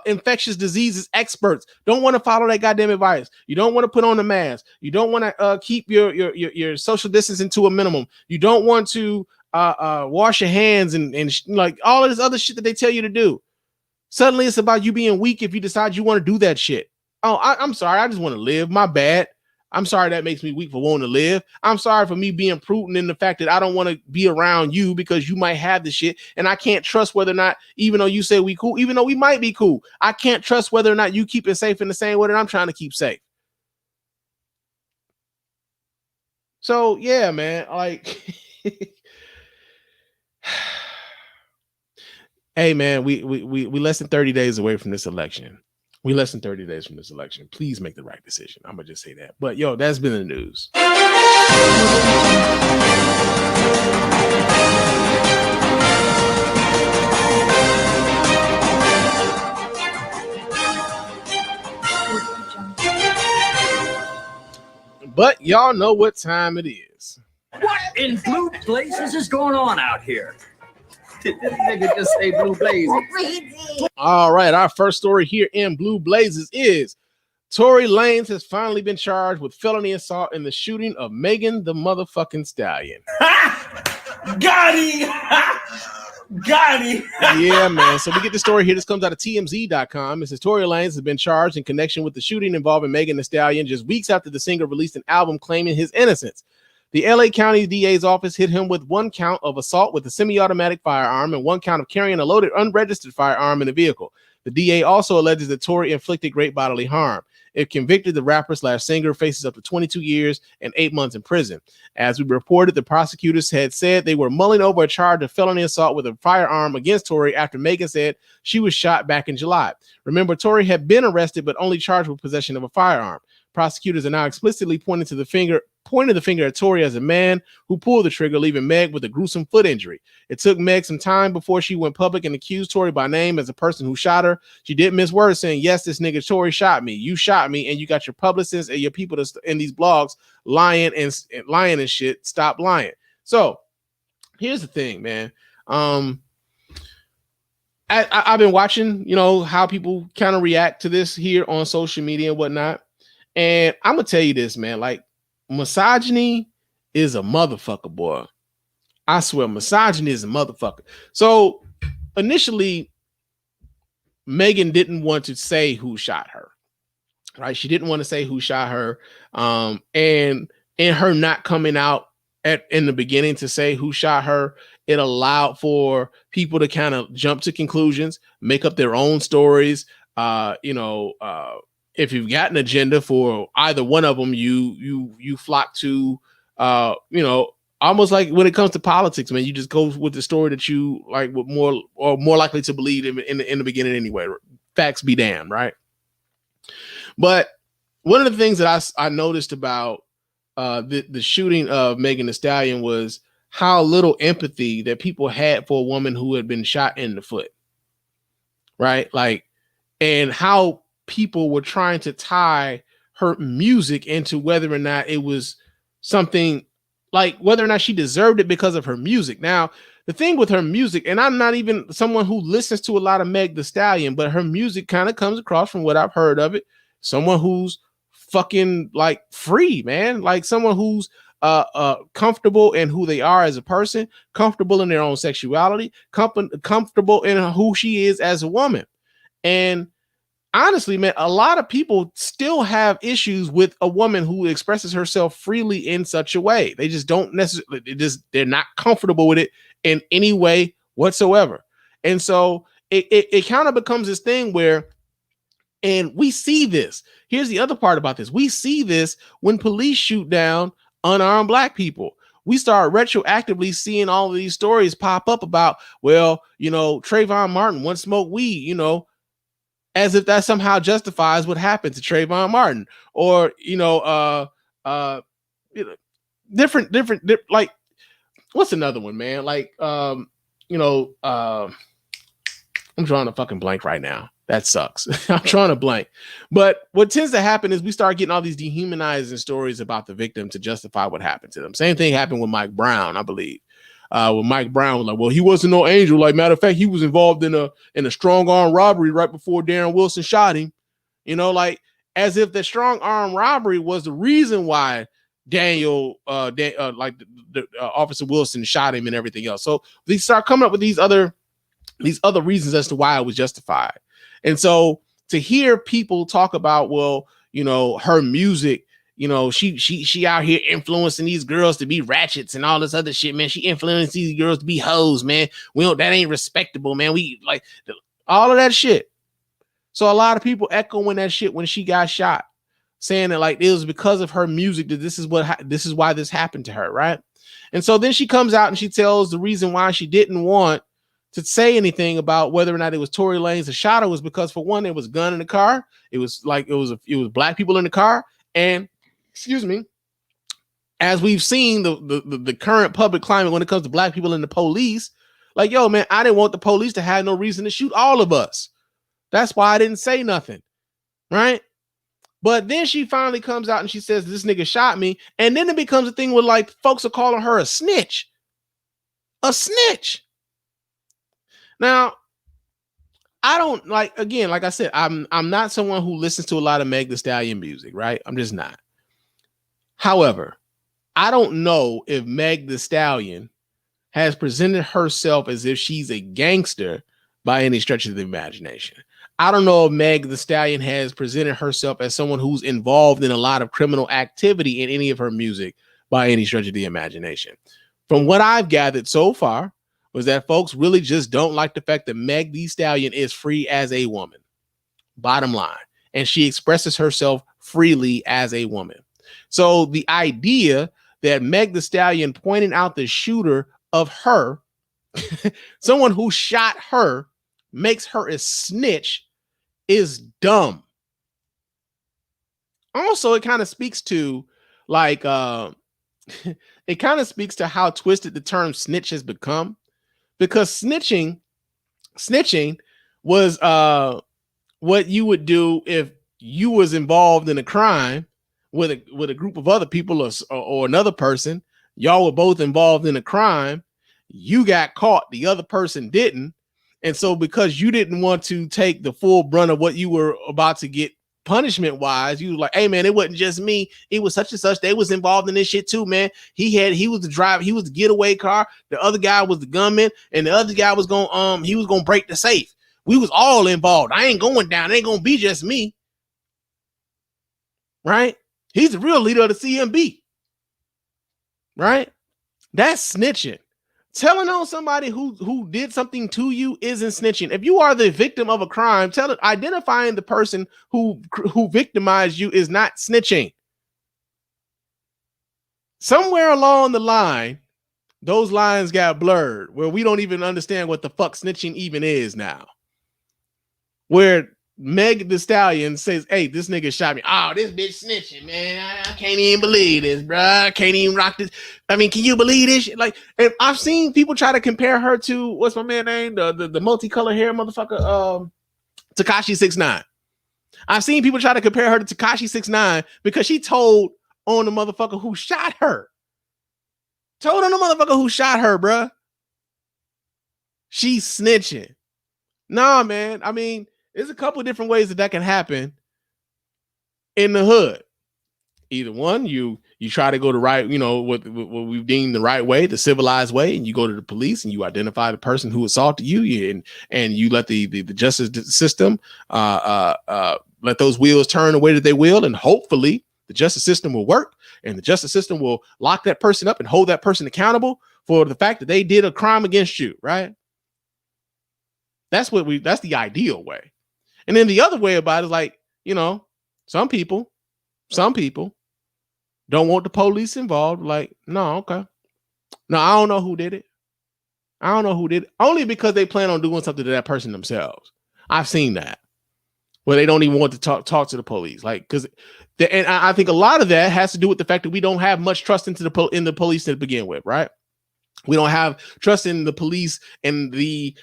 infectious diseases experts. Don't want to follow that goddamn advice. You don't want to put on the mask. You don't want to keep your social distancing to a minimum. You don't want to wash your hands and like all of this other shit that they tell you to do. Suddenly it's about you being weak if you decide you want to do that shit. Oh, I'm sorry. I just want to live. My bad. I'm sorry that makes me weak for wanting to live. I'm sorry for me being prudent in the fact that I don't want to be around you because you might have the shit and I can't trust whether or not, even though you say we cool, even though we might be cool, I can't trust whether or not you keep it safe in the same way that I'm trying to keep safe. So yeah, man, like hey man, we less than 30 days away from this election. We less than 30 days from this election. Please make the right decision. I'm gonna just say that. But yo, that's been the news. But y'all know what time it is. What in blue blazes is going on out here? This nigga just say blue blazes. All right, our first story here in Blue Blazes is Tory Lanez has finally been charged with felony assault in the shooting of Megan the motherfucking Stallion. Got him! Got him! Yeah, man. So we get the story here. This comes out of TMZ.com. It says Tory Lanez has been charged in connection with the shooting involving Megan Thee Stallion just weeks after the singer released an album claiming his innocence. The LA County DA's office hit him with one count of assault with a semi-automatic firearm and one count of carrying a loaded unregistered firearm in a vehicle. The DA also alleges that Tory inflicted great bodily harm. If convicted, the rapper/singer faces up to 22 years and 8 months in prison. As we reported, the prosecutors had said they were mulling over a charge of felony assault with a firearm against Tory after Megan said she was shot back in July. Remember, Tory had been arrested but only charged with possession of a firearm. Prosecutors are now explicitly pointing the finger at Tory as a man who pulled the trigger, leaving Meg with a gruesome foot injury. It took Meg some time before she went public and accused Tory by name as a person who shot her. She did miss words saying, yes, this nigga Tory shot me. You shot me, and you got your publicists and your people in these blogs lying and shit. Stop lying. So here's the thing, man. I've been watching, how people kind of react to this here on social media and whatnot. And I'm gonna tell you this, man, like misogyny is a motherfucker, boy. I swear, misogyny is a motherfucker. So initially, Megan didn't want to say who shot her, right? She didn't want to say who shot her. And in her not coming out in the beginning to say who shot her, it allowed for people to kind of jump to conclusions, make up their own stories, if you've got an agenda for either one of them, you flock to, almost like when it comes to politics, man, you just go with the story that you like, with more likely to believe in the beginning anyway. Facts be damned, right? But one of the things that I noticed about the shooting of Megan Thee Stallion was how little empathy that people had for a woman who had been shot in the foot, right? Like, and how people were trying to tie her music into whether or not it was something like whether or not she deserved it because of her music. Now, the thing with her music, and I'm not even someone who listens to a lot of Meg Thee Stallion, but her music kind of comes across from what I've heard of it, someone who's fucking like free, man, like someone who's comfortable in who they are as a person, comfortable in their own sexuality, comfortable in who she is as a woman. And honestly, man, a lot of people still have issues with a woman who expresses herself freely in such a way. They just don't necessarily, they're not comfortable with it in any way whatsoever. And so it kind of becomes this thing where And we see this. Here's the other part about this. We see this when police shoot down unarmed black people. We start retroactively seeing all of these stories pop up about, well, you know, Trayvon Martin once smoked weed, you know, as if that somehow justifies what happened to Trayvon Martin, or, you know, different, like, what's another one, man? Like, you know, I'm drawing a fucking blank right now. That sucks. I'm trying to blank. But what tends to happen is we start getting all these dehumanizing stories about the victim to justify what happened to them. Same thing happened with Mike Brown, I believe. When Mike Brown was like, well, he wasn't no angel. Like, matter of fact, he was involved in a strong arm robbery right before Darren Wilson shot him. You know, like, as if the strong arm robbery was the reason why Officer Wilson shot him and everything else. So they start coming up with these other reasons as to why it was justified. And so to hear people talk about, well, you know, her music, you know, she out here influencing these girls to be ratchets and all this other shit, man. She influenced these girls to be hoes, man. That ain't respectable, man. We like all of that shit. So a lot of people echoing that shit when she got shot, saying that like it was because of her music that this is why this happened to her, right? And so then she comes out and she tells the reason why she didn't want to say anything about whether or not it was Tory Lanez that shot her was because, for one, there was a gun in the car. It was black people in the car, and excuse me, as we've seen the current public climate when it comes to black people and the police, like, yo, man, I didn't want the police to have no reason to shoot all of us. That's why I didn't say nothing, right? But then she finally comes out and she says, this nigga shot me. And then it becomes a thing where like folks are calling her a snitch. A snitch. Now, I don't like, again, like I said, I'm not someone who listens to a lot of Meg Thee Stallion music, right? I'm just not. However, I don't know if Meg Thee Stallion has presented herself as if she's a gangster by any stretch of the imagination. I don't know if Meg Thee Stallion has presented herself as someone who's involved in a lot of criminal activity in any of her music by any stretch of the imagination. From what I've gathered so far was that folks really just don't like the fact that Meg Thee Stallion is free as a woman. Bottom line. And she expresses herself freely as a woman. So the idea that Meg Thee Stallion pointing out the shooter of her, someone who shot her, makes her a snitch is dumb. Also, it kind of speaks to like it kind of speaks to how twisted the term snitch has become, because snitching was what you would do if you was involved in a crime with a group of other people or another person. Y'all were both involved in a crime. You got caught, the other person didn't. And so because you didn't want to take the full brunt of what you were about to get punishment wise, you were like, hey man, it wasn't just me. It was such and such. They was involved in this shit too, man. He was the driver. He was the getaway car. The other guy was the gunman, and the other guy was he was going to break the safe. We was all involved. I ain't going down. It ain't going to be just me. Right? He's the real leader of the CMB. Right? That's snitching. Telling on somebody who did something to you isn't snitching. If you are the victim of a crime, identifying the person who victimized you is not snitching. Somewhere along the line, those lines got blurred where we don't even understand what the fuck snitching even is now. Where Meg Thee Stallion says, hey, this nigga shot me. Oh, this bitch snitching, man. I can't even believe this, bro. I can't even rock this. I mean, can you believe this shit? Like, and I've seen people try to compare her to, what's my man name? The multicolored hair motherfucker, Tekashi 6ix9ine. I've seen people try to compare her to Tekashi 6ix9ine because she told on the motherfucker who shot her. Told on the motherfucker who shot her, bro. She's snitching. Nah, man. I mean, there's a couple of different ways that can happen in the hood. Either one, you try to go the right, what we've deemed the right way, the civilized way, and you go to the police and you identify the person who assaulted you, and you let the justice system let those wheels turn the way that they will, and hopefully the justice system will work, and the justice system will lock that person up and hold that person accountable for the fact that they did a crime against you, right? That's the ideal way. And then the other way about it is like, you know, some people don't want the police involved. Like, no, okay. No, I don't know who did it. I don't know who did it. Only because they plan on doing something to that person themselves. I've seen that. Where they don't even want to talk to the police. Like, because and I think a lot of that has to do with the fact that we don't have much trust in the police to begin with, right? We don't have trust in the police and the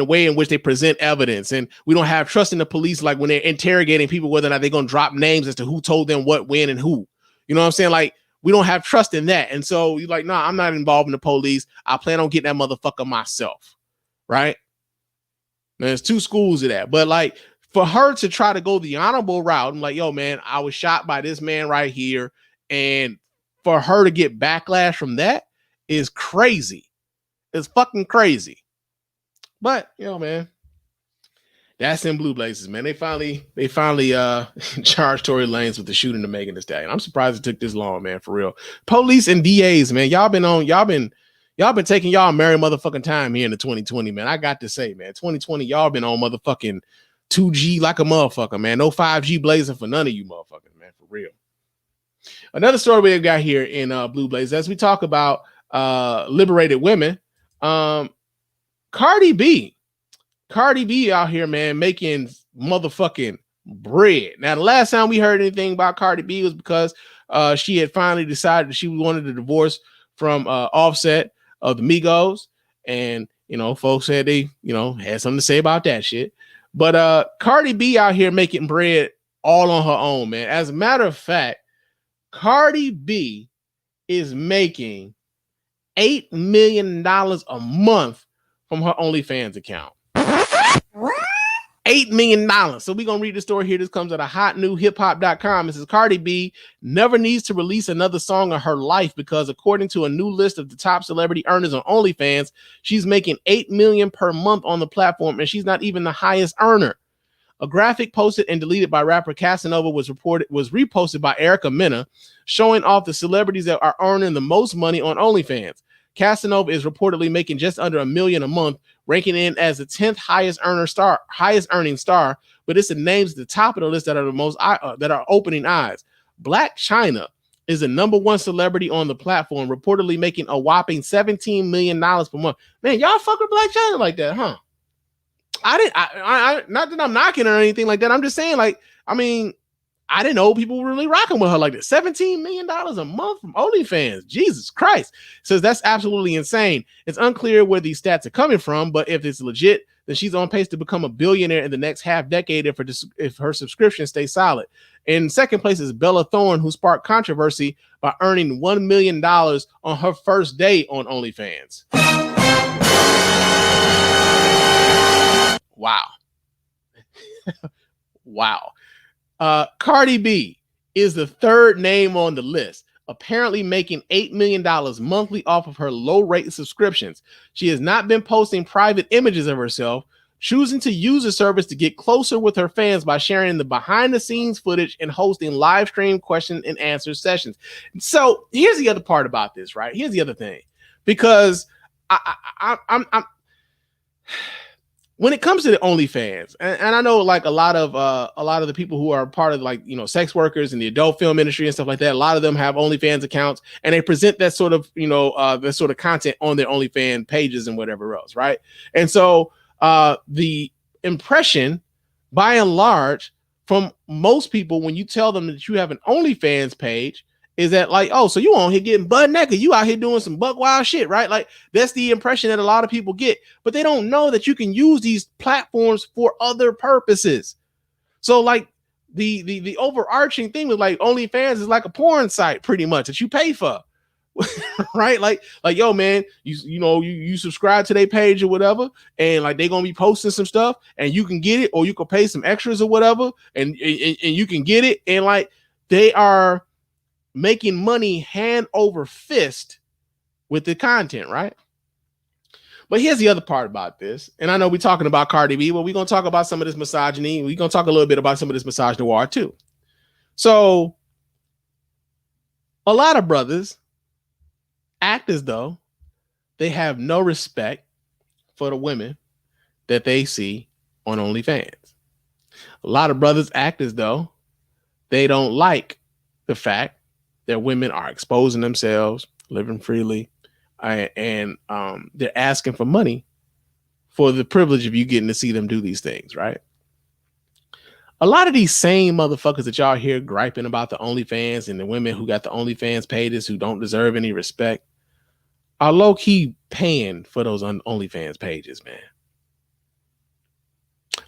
way in which they present evidence, and we don't have trust in the police, like when they're interrogating people, whether or not they're going to drop names as to who told them what, when, and who. You know what I'm saying? Like, we don't have trust in that, and so you're like, nah, I'm not involved in the police. I plan on getting that motherfucker myself, right? Now, there's two schools of that, but like for her to try to go the honorable route, I'm like, yo, man, I was shot by this man right here, and for her to get backlash from that is crazy. It's fucking crazy. But, you know, man, that's in Blue Blazes, man. They finally charged Tory Lanez with the shooting of Megan Thee Stallion. I'm surprised it took this long, man, for real. Police and DAs, man, y'all been taking y'all merry motherfucking time here in the 2020, man. I got to say, man, 2020, y'all been on motherfucking 2G like a motherfucker, man. No 5G blazing for none of you motherfuckers, man, for real. Another story we got here in Blue Blazes, as we talk about liberated women, Cardi B out here, man, making motherfucking bread. Now, the last time we heard anything about Cardi B was because she had finally decided that she wanted a divorce from Offset of the Migos, and you know, folks said they, you know, had something to say about that shit. But Cardi B out here making bread all on her own, man. As a matter of fact, Cardi B is making $8 million a month from her OnlyFans account. What? $8 million. So we're going to read the story here. This comes out of hotnewhiphop.com. It says Cardi B never needs to release another song of her life because according to a new list of the top celebrity earners on OnlyFans, she's making $8 million per month on the platform, and she's not even the highest earner. A graphic posted and deleted by rapper Casanova was reposted by Erica Mena, showing off the celebrities that are earning the most money on OnlyFans. Casanova is reportedly making just under $1 million a month, ranking in as the 10th highest earning star. But it's the names at the top of the list that are the most that are opening eyes. Black China is the number one celebrity on the platform, reportedly making a whopping $17 million per month. Man, y'all fuck with Black China like that, huh? I not that I'm knocking her or anything like that. I'm just saying, like, I mean, I didn't know people were really rocking with her like that. $17 million a month from OnlyFans. Jesus Christ. Says that's absolutely insane. It's unclear where these stats are coming from, but if it's legit, then she's on pace to become a billionaire in the next half decade if her subscription stays solid. In second place is Bella Thorne, who sparked controversy by earning $1 million on her first day on OnlyFans. Wow. Wow. Cardi B is the third name on the list, apparently making $8 million monthly off of her low rate subscriptions. She has not been posting private images of herself, choosing to use the service to get closer with her fans by sharing the behind the scenes footage and hosting live stream question and answer sessions. So here's the other part about this, right? Here's the other thing, because I'm when it comes to the OnlyFans, and I know like a lot of the people who are part of, like, you know, sex workers in the adult film industry and stuff like that, a lot of them have OnlyFans accounts and they present that sort of, you know, that sort of content on their OnlyFans pages and whatever else, right? And so the impression, by and large, from most people when you tell them that you have an OnlyFans page is that, like, oh, so you on here getting butt naked, you out here doing some buck wild shit, right? Like, that's the impression that a lot of people get, but they don't know that you can use these platforms for other purposes. So like the overarching thing with like OnlyFans is like a porn site pretty much that you pay for. Right? Like, yo, man, you subscribe to their page or whatever, and like they're gonna be posting some stuff and you can get it, or you can pay some extras or whatever, and you can get it, and like they are making money hand over fist with the content, right? But here's the other part about this, and I know we're talking about Cardi B, but we're gonna talk about some of this misogyny. We're gonna talk a little bit about some of this misogynoir too. So a lot of brothers act as though they have no respect for the women that they see on OnlyFans. A lot of brothers act as though they don't like the fact that women are exposing themselves, living freely, and they're asking for money for the privilege of you getting to see them do these things, right? A lot of these same motherfuckers that y'all hear griping about the OnlyFans and the women who got the OnlyFans pages who don't deserve any respect are low-key paying for those OnlyFans pages, man.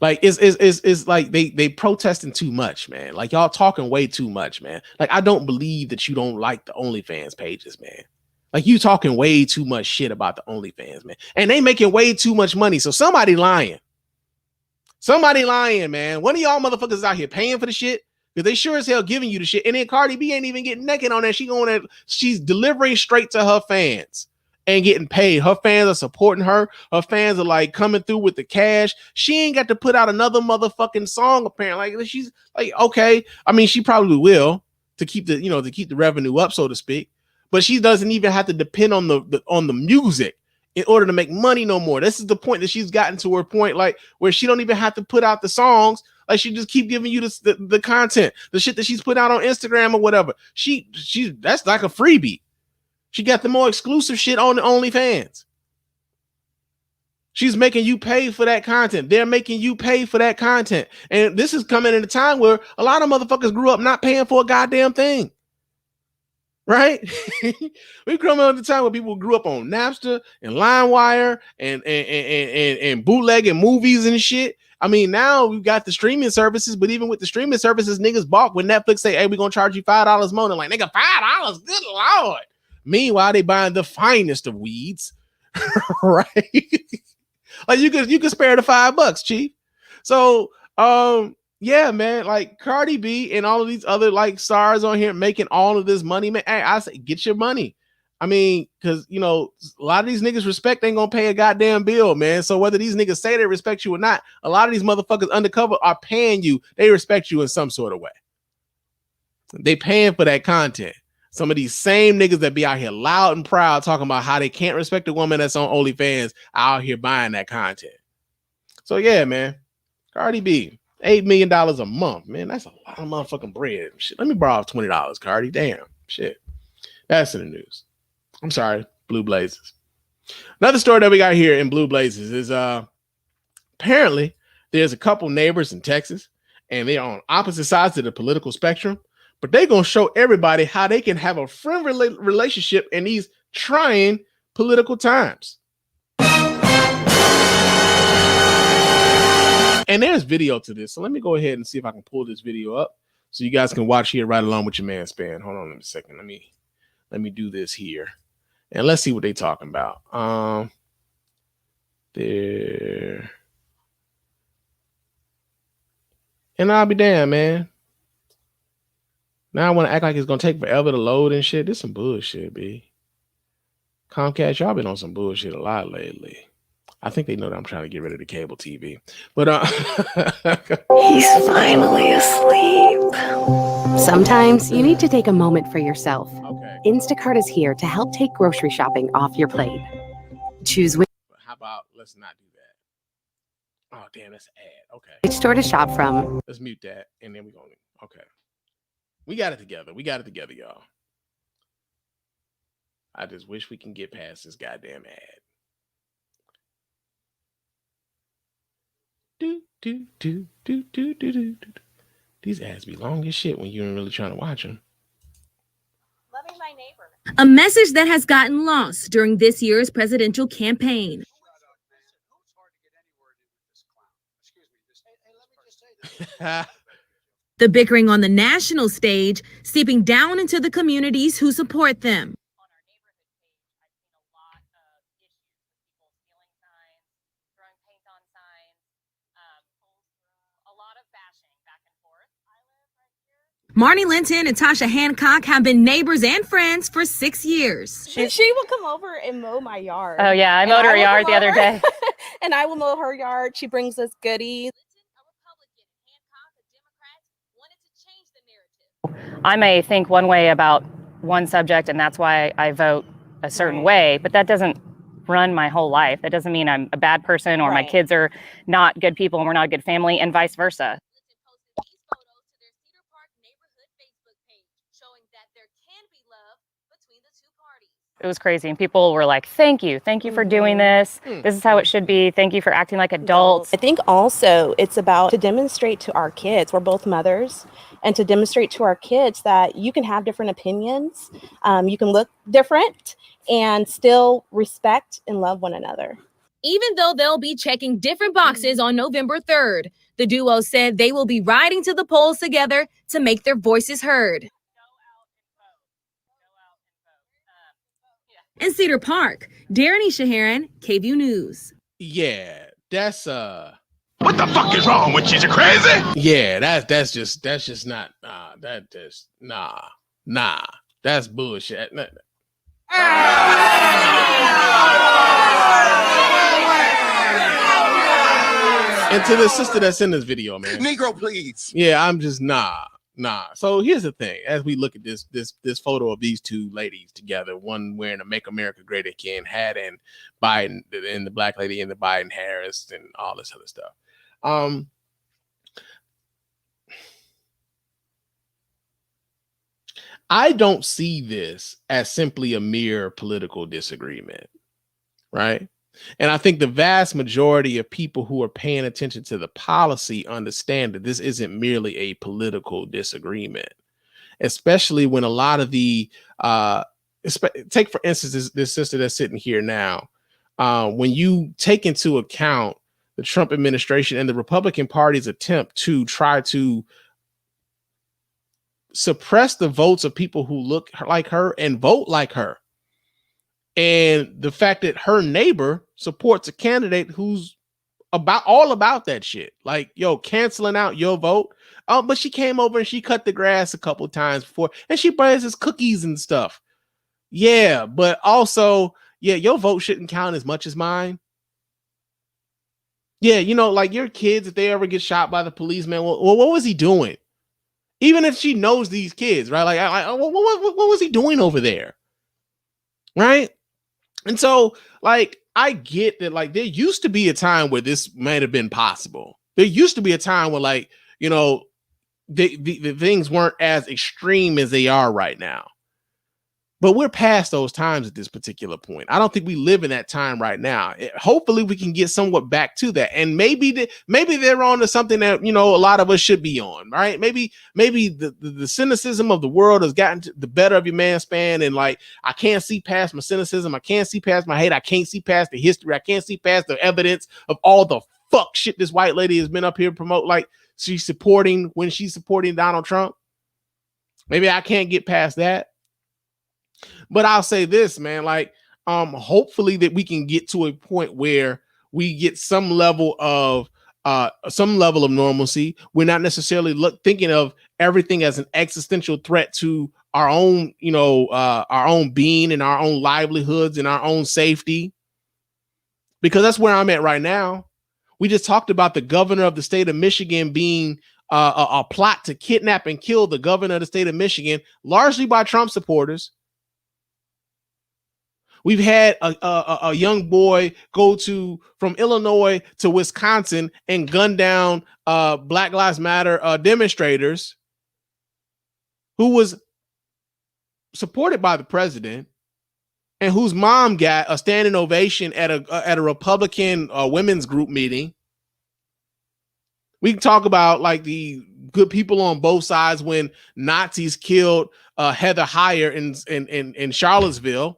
Like it's like they protesting too much, man. Like y'all talking way too much, man. Like I don't believe that you don't like the OnlyFans pages, man. Like you talking way too much shit about the OnlyFans, man. And they making way too much money. So somebody lying. Somebody lying, man. One of y'all motherfuckers is out here paying for the shit because they sure as hell giving you the shit. And then Cardi B ain't even getting naked on that. She's delivering straight to her fans and getting paid. Her fans are supporting her. Her fans are like coming through with the cash. She ain't got to put out another motherfucking song apparently. Like she's like, okay. I mean, she probably will to keep the revenue up, so to speak. But she doesn't even have to depend on the music in order to make money no more. This is the point that she's gotten to her point, like where she don't even have to put out the songs. Like she just keep giving you the content, the shit that she's put out on Instagram or whatever. She that's like a freebie. She got the more exclusive shit on the OnlyFans. She's making you pay for that content. They're making you pay for that content. And this is coming at a time where a lot of motherfuckers grew up not paying for a goddamn thing. Right? We come up at the time where people grew up on Napster and LimeWire and bootlegging movies and shit. I mean, now we've got the streaming services, but even with the streaming services, niggas balk when Netflix say, hey, we're going to charge you $5 more. And like, nigga, $5? Good Lord. Meanwhile, they buying the finest of weeds, right? Like you could spare the $5, chief. So, yeah, man, like Cardi B and all of these other like stars on here making all of this money, man. Hey, I say get your money. I mean, because a lot of these niggas respect ain't gonna pay a goddamn bill, man. So whether these niggas say they respect you or not, a lot of these motherfuckers undercover are paying you. They respect you in some sort of way. They paying for that content. Some of these same niggas that be out here loud and proud talking about how they can't respect a woman that's on OnlyFans out here buying that content. So yeah, man, Cardi B, $8 million a month, man. That's a lot of motherfucking bread. Shit, let me borrow $20, Cardi. Damn, shit. That's in the news. I'm sorry, Blue Blazes. Another story that we got here in Blue Blazes is apparently there's a couple neighbors in Texas, and they're on opposite sides of the political spectrum. But they're going to show everybody how they can have a friendly relationship in these trying political times. And there's video to this. So let me go ahead and see if I can pull this video up so you guys can watch here right along with your man Spann. Hold on a second. Let me do this here. And let's see what they're talking about. There. And I'll be damned, man. Now I want to act like it's going to take forever to load and shit. This some bullshit, B. Comcast, y'all been on some bullshit a lot lately. I think they know that I'm trying to get rid of the cable TV. But he's finally asleep. Sometimes you need to take a moment for yourself. Okay. Instacart is here to help take grocery shopping off your plate. Choose which. How about let's not do that? Oh, damn, that's an ad. Okay. Which store to shop from. Let's mute that. And then we're going to. Okay. We got it together. We got it together, y'all. I just wish we can get past this goddamn ad. These ads be long as shit when you ain't really trying to watch them. Loving my neighbor. A message that has gotten lost during this year's presidential campaign. The bickering on the national stage seeping down into the communities who support them. On our neighborhood page, I've seen a lot of issues with people stealing signs, throwing paint on signs, a lot of bashing back and forth. I live right here. Marnie Linton and Tasha Hancock have been neighbors and friends for 6 years. She will come over and mow my yard. Oh yeah, I mowed her yard the other day. And I will mow her yard. She brings us goodies. I may think one way about one subject, and that's why I vote a certain way, but that doesn't run my whole life. That doesn't mean I'm a bad person or my kids are not good people and we're not a good family, and vice versa. It was crazy. And people were like, thank you for doing this. This is how it should be. Thank you for acting like adults. I think also it's about to demonstrate to our kids, we're both mothers, and to demonstrate to our kids that you can have different opinions, you can look different, and still respect and love one another. Even though they'll be checking different boxes on November 3rd, the duo said they will be riding to the polls together to make their voices heard. In Cedar Park, Darren Shaharan, KVUE News. Yeah, that's What the fuck is wrong with you? You crazy? yeah, that's just not nah. That's bullshit. And to the sister that's in this video, man. Negro, please. Yeah, I'm just nah. So here's the thing: as we look at this photo of these two ladies together, one wearing a "Make America Great Again" hat, and Biden, and the black lady in the Biden Harris, and all this other stuff. I don't see this as simply a mere political disagreement, right? And I think the vast majority of people who are paying attention to the policy understand that this isn't merely a political disagreement, especially when a lot of the take, for instance, this sister that's sitting here now. When you take into account the Trump administration and the Republican Party's attempt to try to suppress the votes of people who look like her and vote like her, and the fact that her neighbor supports a candidate who's all about that shit, like, yo, canceling out your vote. But she came over and she cut the grass a couple times before, and she brings us cookies and stuff. Yeah, but also, yeah, your vote shouldn't count as much as mine. Yeah, you know, like your kids, if they ever get shot by the policeman, well, what was he doing? Even if she knows these kids, right? Like, what was he doing over there? Right? And so, like, I get that, like, there used to be a time where this might have been possible. There used to be a time where, like, you know, the things weren't as extreme as they are right now. But we're past those times at this particular point. I don't think we live in that time right now. Hopefully we can get somewhat back to that. And maybe they're on to something that, you know, a lot of us should be on, right? Maybe the cynicism of the world has gotten to the better of your man Spann. And, like, I can't see past my cynicism. I can't see past my hate. I can't see past the history. I can't see past the evidence of all the fuck shit this white lady has been up here promote. Like, she's supporting Donald Trump. Maybe I can't get past that. But I'll say this, man, like, hopefully that we can get to a point where we get some level of normalcy. We're not necessarily thinking of everything as an existential threat to our own, you know, our own being and our own livelihoods and our own safety, because that's where I'm at right now. We just talked about the governor of the state of Michigan being a plot to kidnap and kill the governor of the state of Michigan, largely by Trump supporters. We've had a young boy go from Illinois to Wisconsin and gun down Black Lives Matter demonstrators who was supported by the president and whose mom got a standing ovation at a Republican women's group meeting. We can talk about, like, the good people on both sides when Nazis killed Heather Heyer in Charlottesville.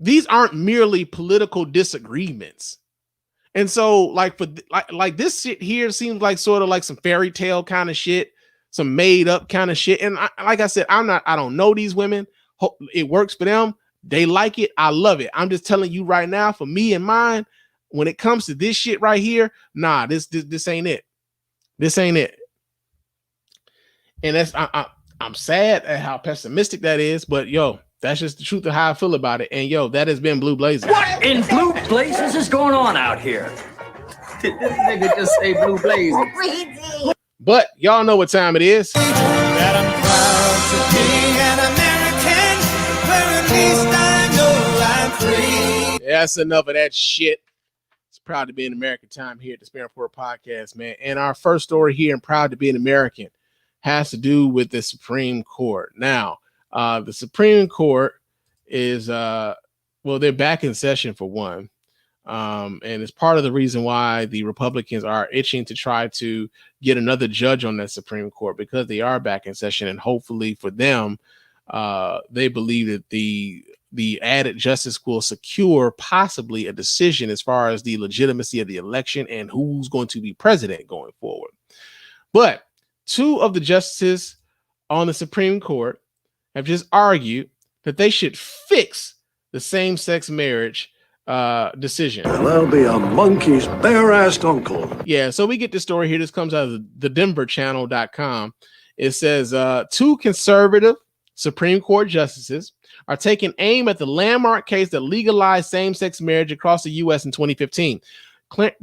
These aren't merely political disagreements. And so, like, for like this shit here seems like sort of like some fairy tale kind of shit, some made up kind of shit. And like I said, I don't know these women. It works for them. They like it. I love it. I'm just telling you right now, for me and mine, when it comes to this shit right here, nah, this ain't it. This ain't it. And that's I'm sad at how pessimistic that is, but yo, that's just the truth of how I feel about it. And yo, that has been Blue Blazers. What in blue blazes is going on out here? Did this nigga just say blue blazes? But y'all know what time it is. That I'm proud to be an American, where at least I know I'm free. That's enough of that shit. It's Proud to be an American time here at the Spann Report Podcast, man. And our first story here in Proud to be an American has to do with the Supreme Court. Now, The Supreme Court is they're back in session for one. And it's part of the reason why the Republicans are itching to try to get another judge on that Supreme Court, because they are back in session, and hopefully for them, they believe that the added justice will secure possibly a decision as far as the legitimacy of the election and who's going to be president going forward. But two of the justices on the Supreme Court have just argued that they should fix the same-sex marriage decision. And that'll be a monkey's bare-assed uncle. Yeah, so we get this story here. This comes out of the denverchannel.com. It says two conservative Supreme Court justices are taking aim at the landmark case that legalized same-sex marriage across the U.S. in 2015.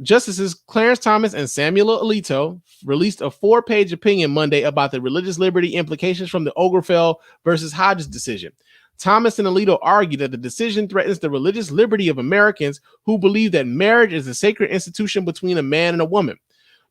Justices Clarence Thomas and Samuel Alito released a 4-page opinion Monday about the religious liberty implications from the Obergefell versus Hodges decision. Thomas and Alito argue that the decision threatens the religious liberty of Americans who believe that marriage is a sacred institution between a man and a woman.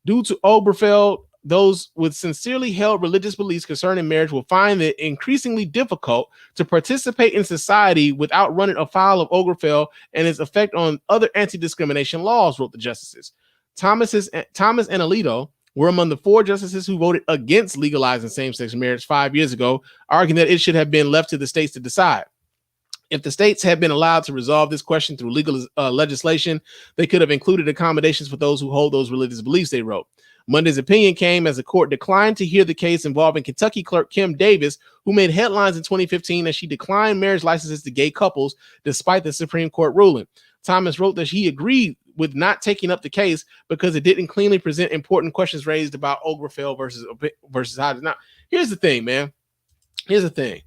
Due to Obergefell, those with sincerely held religious beliefs concerning marriage will find it increasingly difficult to participate in society without running afoul of Obergefell and its effect on other anti-discrimination laws, wrote the justices. Thomas and Alito were among the 4 justices who voted against legalizing same-sex marriage 5 years ago, arguing that it should have been left to the states to decide. If the states had been allowed to resolve this question through legal legislation, they could have included accommodations for those who hold those religious beliefs, they wrote. Monday's opinion came as the court declined to hear the case involving Kentucky clerk Kim Davis, who made headlines in 2015 as she declined marriage licenses to gay couples despite the Supreme Court ruling. Thomas wrote that he agreed with not taking up the case because it didn't cleanly present important questions raised about Obergefell versus Hodges. Now, here's the thing, man. Here's the thing.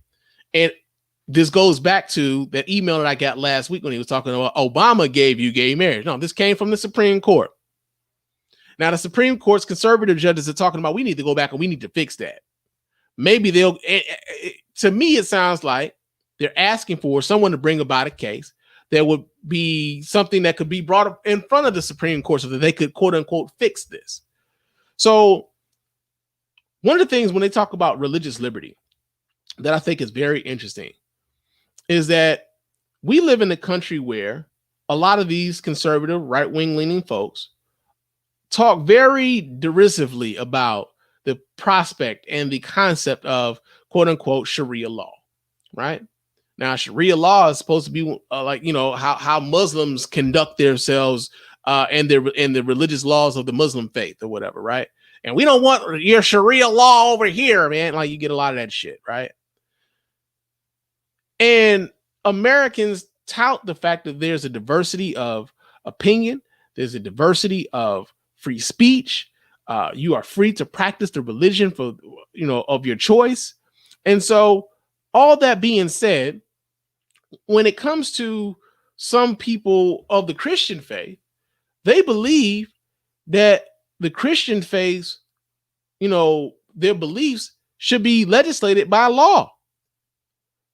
And this goes back to that email that I got last week when he was talking about Obama gave you gay marriage. No, this came from the Supreme Court. Now, the Supreme Court's conservative judges are talking about we need to go back and we need to fix that. Maybe they'll, to me, it sounds like they're asking for someone to bring about a case that would be something that could be brought up in front of the Supreme Court so that they could, quote unquote, fix this. So one of the things when they talk about religious liberty that I think is very interesting is that we live in a country where a lot of these conservative right-wing leaning folks talk very derisively about the prospect and the concept of quote unquote Sharia law, right? Now, Sharia law is supposed to be like, you know, how Muslims conduct themselves and the religious laws of the Muslim faith or whatever, right? And we don't want your Sharia law over here, man. Like you get a lot of that shit, right? And Americans tout the fact that there's a diversity of opinion. There's a diversity of free speech. You are free to practice the religion for, you know, of your choice. And so all that being said, when it comes to some people of the Christian faith, they believe that the Christian faith, you know, their beliefs should be legislated by law,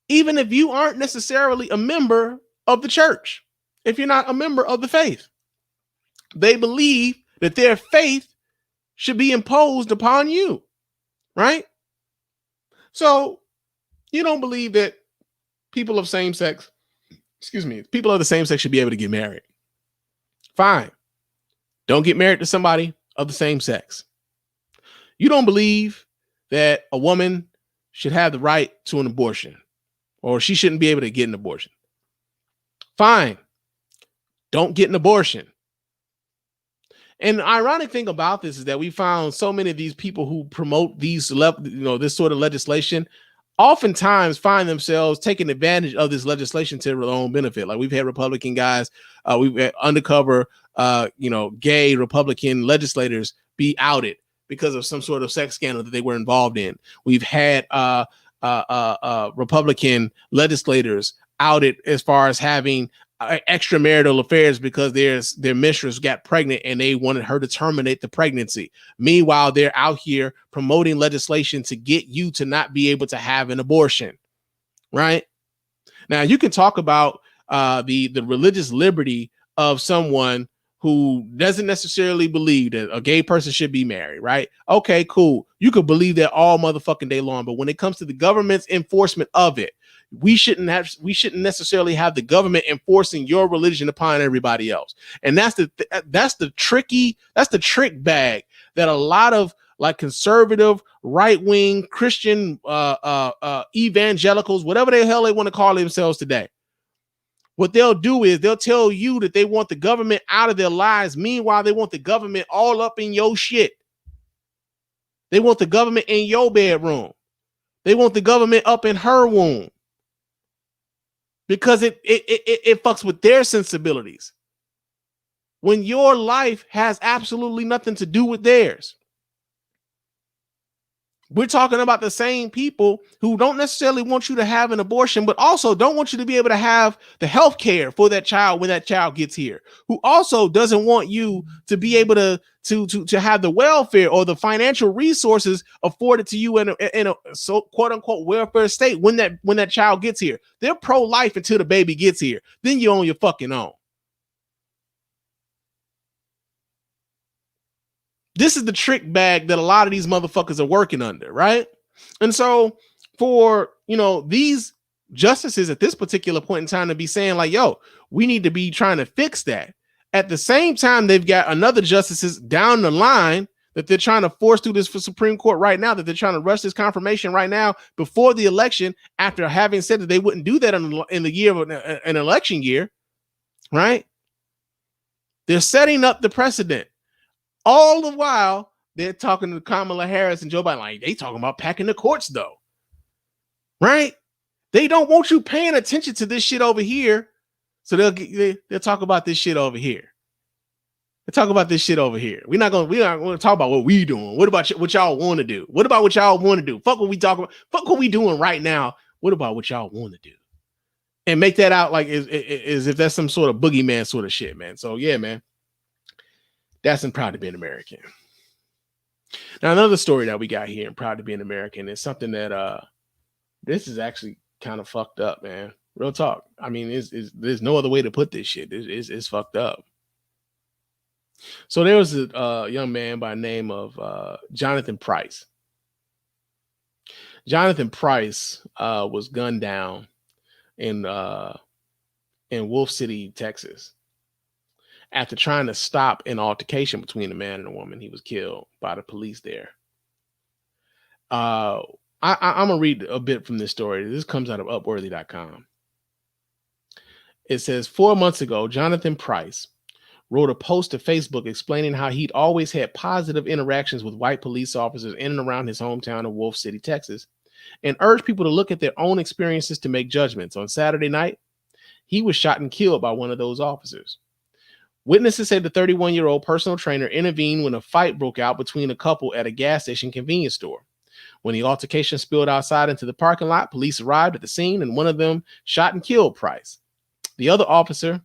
even if you aren't necessarily a member of the church, if you're not a member of the faith. They believe that their faith should be imposed upon you, right? So you don't believe that people of the same sex should be able to get married. Fine. Don't get married to somebody of the same sex. You don't believe that a woman should have the right to an abortion or she shouldn't be able to get an abortion. Fine. Don't get an abortion. And the ironic thing about this is that we found so many of these people who promote these, this sort of legislation oftentimes find themselves taking advantage of this legislation to their own benefit. Like we've had Republican guys, we've had undercover, gay Republican legislators be outed because of some sort of sex scandal that they were involved in. We've had Republican legislators outed as far as having extramarital affairs because their mistress got pregnant and they wanted her to terminate the pregnancy. Meanwhile, they're out here promoting legislation to get you to not be able to have an abortion, right? Now, you can talk about the religious liberty of someone who doesn't necessarily believe that a gay person should be married, right? Okay, cool. You could believe that all motherfucking day long, but when it comes to the government's enforcement of it, we shouldn't necessarily have the government enforcing your religion upon everybody else. And that's the trick bag that a lot of like conservative, right-wing Christian evangelicals, whatever the hell they want to call themselves today. What they'll do is they'll tell you that they want the government out of their lives. Meanwhile, they want the government all up in your shit. They want the government in your bedroom. They want the government up in her womb. Because it fucks with their sensibilities. When your life has absolutely nothing to do with theirs. We're talking about the same people who don't necessarily want you to have an abortion, but also don't want you to be able to have the health care for that child when that child gets here. Who also doesn't want you to be able to have the welfare or the financial resources afforded to you in a so quote unquote welfare state when that child gets here. They're pro-life until the baby gets here. Then you're on your fucking own. This is the trick bag that a lot of these motherfuckers are working under, right? And so for, these justices at this particular point in time to be saying like, yo, we need to be trying to fix that. At the same time, they've got another justices down the line that they're trying to force through this for Supreme Court right now, that they're trying to rush this confirmation right now before the election, after having said that they wouldn't do that in the year of an election year, right? They're setting up the precedent. All the while, they're talking to Kamala Harris and Joe Biden like they talking about packing the courts, though, right? They don't want you paying attention to this shit over here, so they'll talk about this shit over here. They talk about this shit over here. We're not gonna talk about what we doing. What about what y'all want to do? What about what y'all want to do? Fuck what we talking about. Fuck what we doing right now. What about what y'all want to do? And make that out like as if that's some sort of boogeyman sort of shit, man. So yeah, man. That's in Proud to Be an American. Now, another story that we got here in Proud to Be an American is something that this is actually kind of fucked up, man. Real talk. I mean, there's no other way to put this shit. It's fucked up. So there was a young man by the name of Jonathan Price. Jonathan Price was gunned down in Wolf City, Texas. After trying to stop an altercation between a man and a woman, he was killed by the police there. I'm going to read a bit from this story. This comes out of Upworthy.com. It says, 4 months ago, Jonathan Price wrote a post to Facebook explaining how he'd always had positive interactions with white police officers in and around his hometown of Wolf City, Texas, and urged people to look at their own experiences to make judgments. On Saturday night, he was shot and killed by one of those officers. Witnesses said the 31-year-old personal trainer intervened when a fight broke out between a couple at a gas station convenience store. When the altercation spilled outside into the parking lot, police arrived at the scene and one of them shot and killed Price. The officer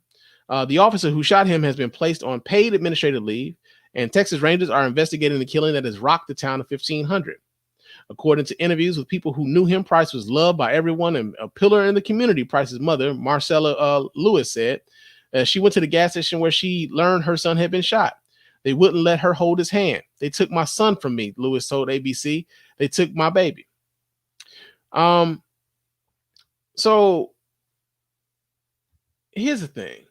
who shot him has been placed on paid administrative leave, and Texas Rangers are investigating the killing that has rocked the town of 1500. According to interviews with people who knew him, Price was loved by everyone and a pillar in the community. Price's mother, Marcella Lewis, said, she went to the gas station where she learned her son had been shot. They wouldn't let her hold his hand. They took my son from me, Lewis told ABC. They took my baby. So here's the thing.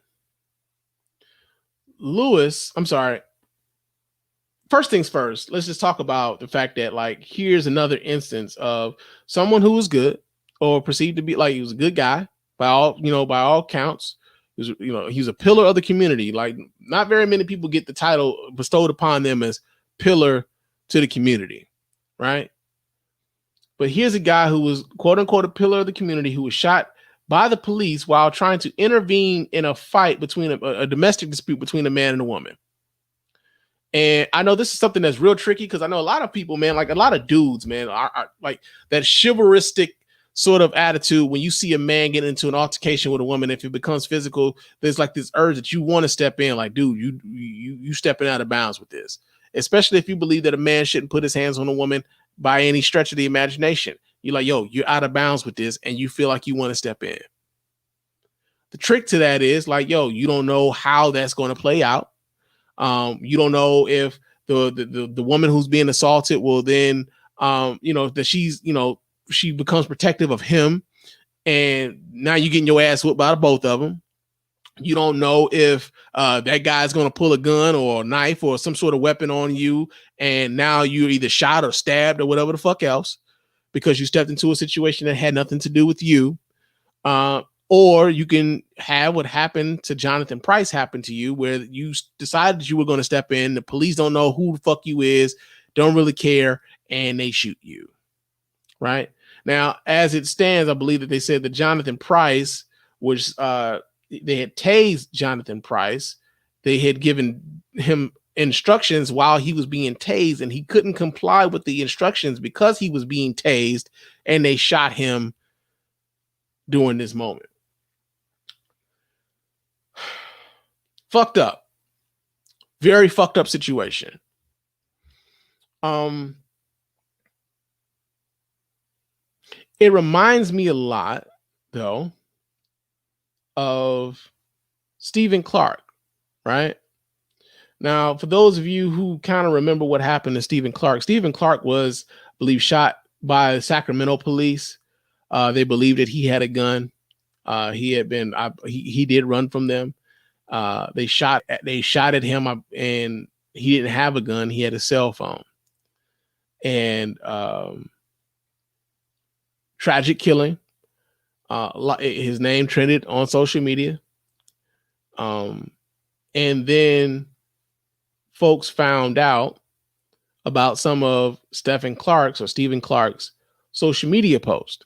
First things first, let's just talk about the fact that, like, here's another instance of someone who was good or perceived to be like he was a good guy by all counts. He's a pillar of the community. Like, not very many people get the title bestowed upon them as pillar to the community, right? But here's a guy who was, quote unquote, a pillar of the community who was shot by the police while trying to intervene in a fight between a domestic dispute between a man and a woman. And I know this is something that's real tricky because I know a lot of people, man, like a lot of dudes, man, are like that chivalristic sort of attitude. When you see a man get into an altercation with a woman, if it becomes physical, there's like this urge that you want to step in, like, dude, you stepping out of bounds with this, especially if you believe that a man shouldn't put his hands on a woman by any stretch of the imagination. You're like, yo, you're out of bounds with this, and you feel like you want to step in. The trick to that is like, yo, you don't know how that's going to play out. You don't know if the woman who's being assaulted will then that she becomes protective of him, and now you're getting your ass whipped by both of them. You don't know if that guy's going to pull a gun or a knife or some sort of weapon on you, and now you're either shot or stabbed or whatever the fuck else because you stepped into a situation that had nothing to do with you. Or you can have what happened to Jonathan Price happen to you, where you decided you were going to step in. The police don't know who the fuck you is, don't really care, and they shoot you. Right now, as it stands, I believe that they said that Jonathan Price was they had tased Jonathan Price. They had given him instructions while he was being tased, and he couldn't comply with the instructions because he was being tased, and they shot him during this moment. Fucked up. Very fucked up situation. It reminds me a lot, though, of Stephen Clark, right? Now, for those of you who kind of remember what happened to Stephen Clark was, I believe, shot by Sacramento police. They believed that he had a gun. He did run from them. They shot at him, and he didn't have a gun. He had a cell phone. And tragic killing. His name trended on social media. And then folks found out about some of Stephen Clark's social media posts.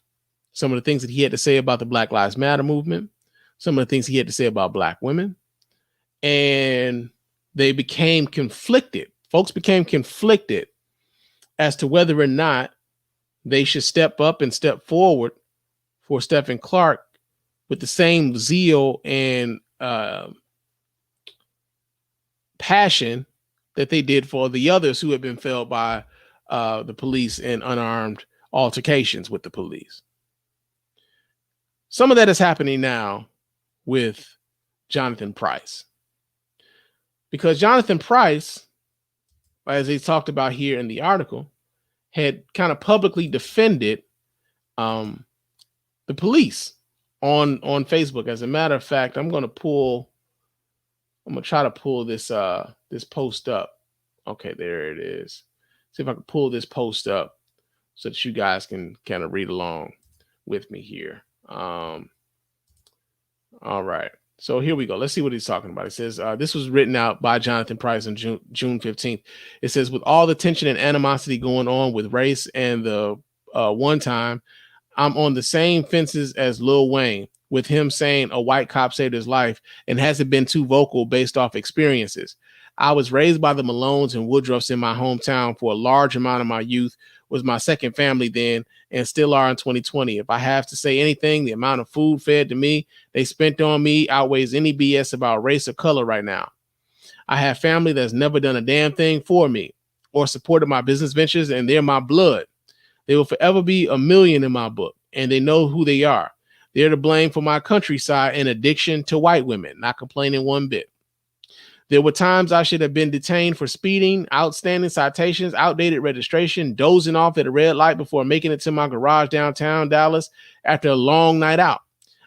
Some of the things that he had to say about the Black Lives Matter movement. Some of the things he had to say about Black women. And they became conflicted. Folks became conflicted as to whether or not they should step up and step forward for Stephen Clark with the same zeal and passion that they did for the others who had been felled by the police in unarmed altercations with the police. Some of that is happening now with Jonathan Price. Because Jonathan Price, as they talked about here in the article, had kind of publicly defended the police on Facebook. As a matter of fact, I'm going to try to pull this this post up. Okay, there it is. See if I can pull this post up so that you guys can kind of read along with me here. All right. So here we go. Let's see what he's talking about. It says, this was written out by Jonathan Price on June 15th. It says, with all the tension and animosity going on with race and the one time, I'm on the same fences as Lil Wayne, with him saying a white cop saved his life and hasn't been too vocal based off experiences. I was raised by the Malones and Woodruffs in my hometown for a large amount of my youth, was my second family then, and still are in 2020. If I have to say anything, the amount of food fed to me, they spent on me outweighs any BS about race or color right now. I have family that's never done a damn thing for me or supported my business ventures, and they're my blood. They will forever be a million in my book, and they know who they are. They're to blame for my countryside and addiction to white women, not complaining one bit. There were times I should have been detained for speeding, outstanding citations, outdated registration, dozing off at a red light before making it to my garage downtown Dallas after a long night out.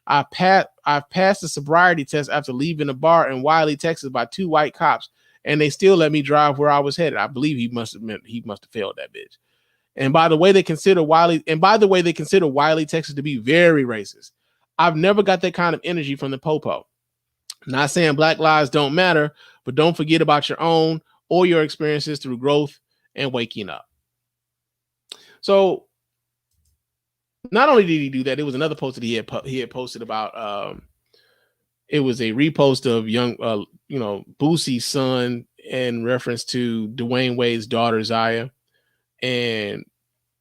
I've passed the sobriety test after leaving a bar in Wiley, Texas by 2 white cops, and they still let me drive where I was headed. I believe he must have failed that bitch. And by the way, they consider Wiley, Texas to be very racist. I've never got that kind of energy from the popo. Not saying Black lives don't matter, but don't forget about your own or your experiences through growth and waking up. So not only did he do that, it was another post that he had posted about, it was a repost of young, Boosie's son in reference to Dwayne Wade's daughter, Zaya, and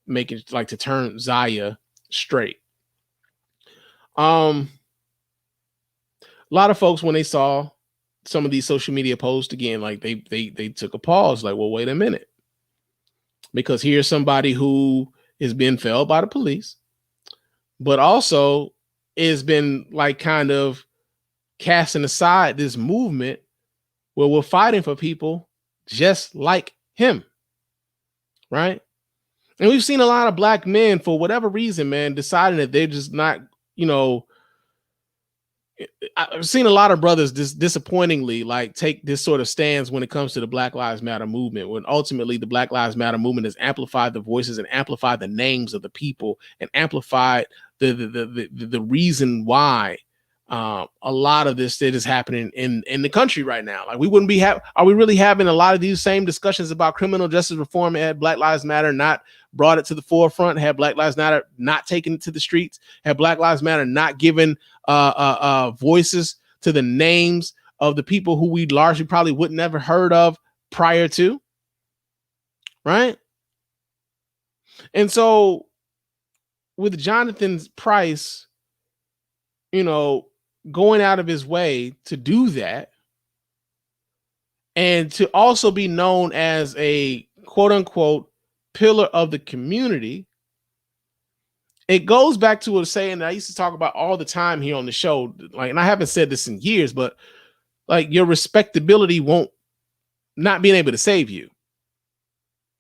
making like to turn Zaya straight. A lot of folks, when they saw some of these social media posts again, like they took a pause, like, well, wait a minute, because here's somebody who is being felled by the police, but also has been like kind of casting aside this movement where we're fighting for people just like him, right? And we've seen a lot of black men, for whatever reason, man, deciding that they're just not, you know, I've seen a lot of brothers disappointingly like take this sort of stance when it comes to the Black Lives Matter movement, when ultimately the Black Lives Matter movement has amplified the voices and amplified the names of the people and amplified the reason why a lot of this shit is happening in the country right now. Like, we wouldn't be are we really having a lot of these same discussions about criminal justice reform had Black Lives Matter not brought it to the forefront, had Black Lives Matter not taken it to the streets, had Black Lives Matter not given voices to the names of the people who we largely probably would never heard of prior to, right? And so with Jonathan Price, you know, going out of his way to do that, and to also be known as a quote unquote pillar of the community, it goes back to a saying that I used to talk about all the time here on the show. Like, and I haven't said this in years, but like, your respectability won't not being able to save you.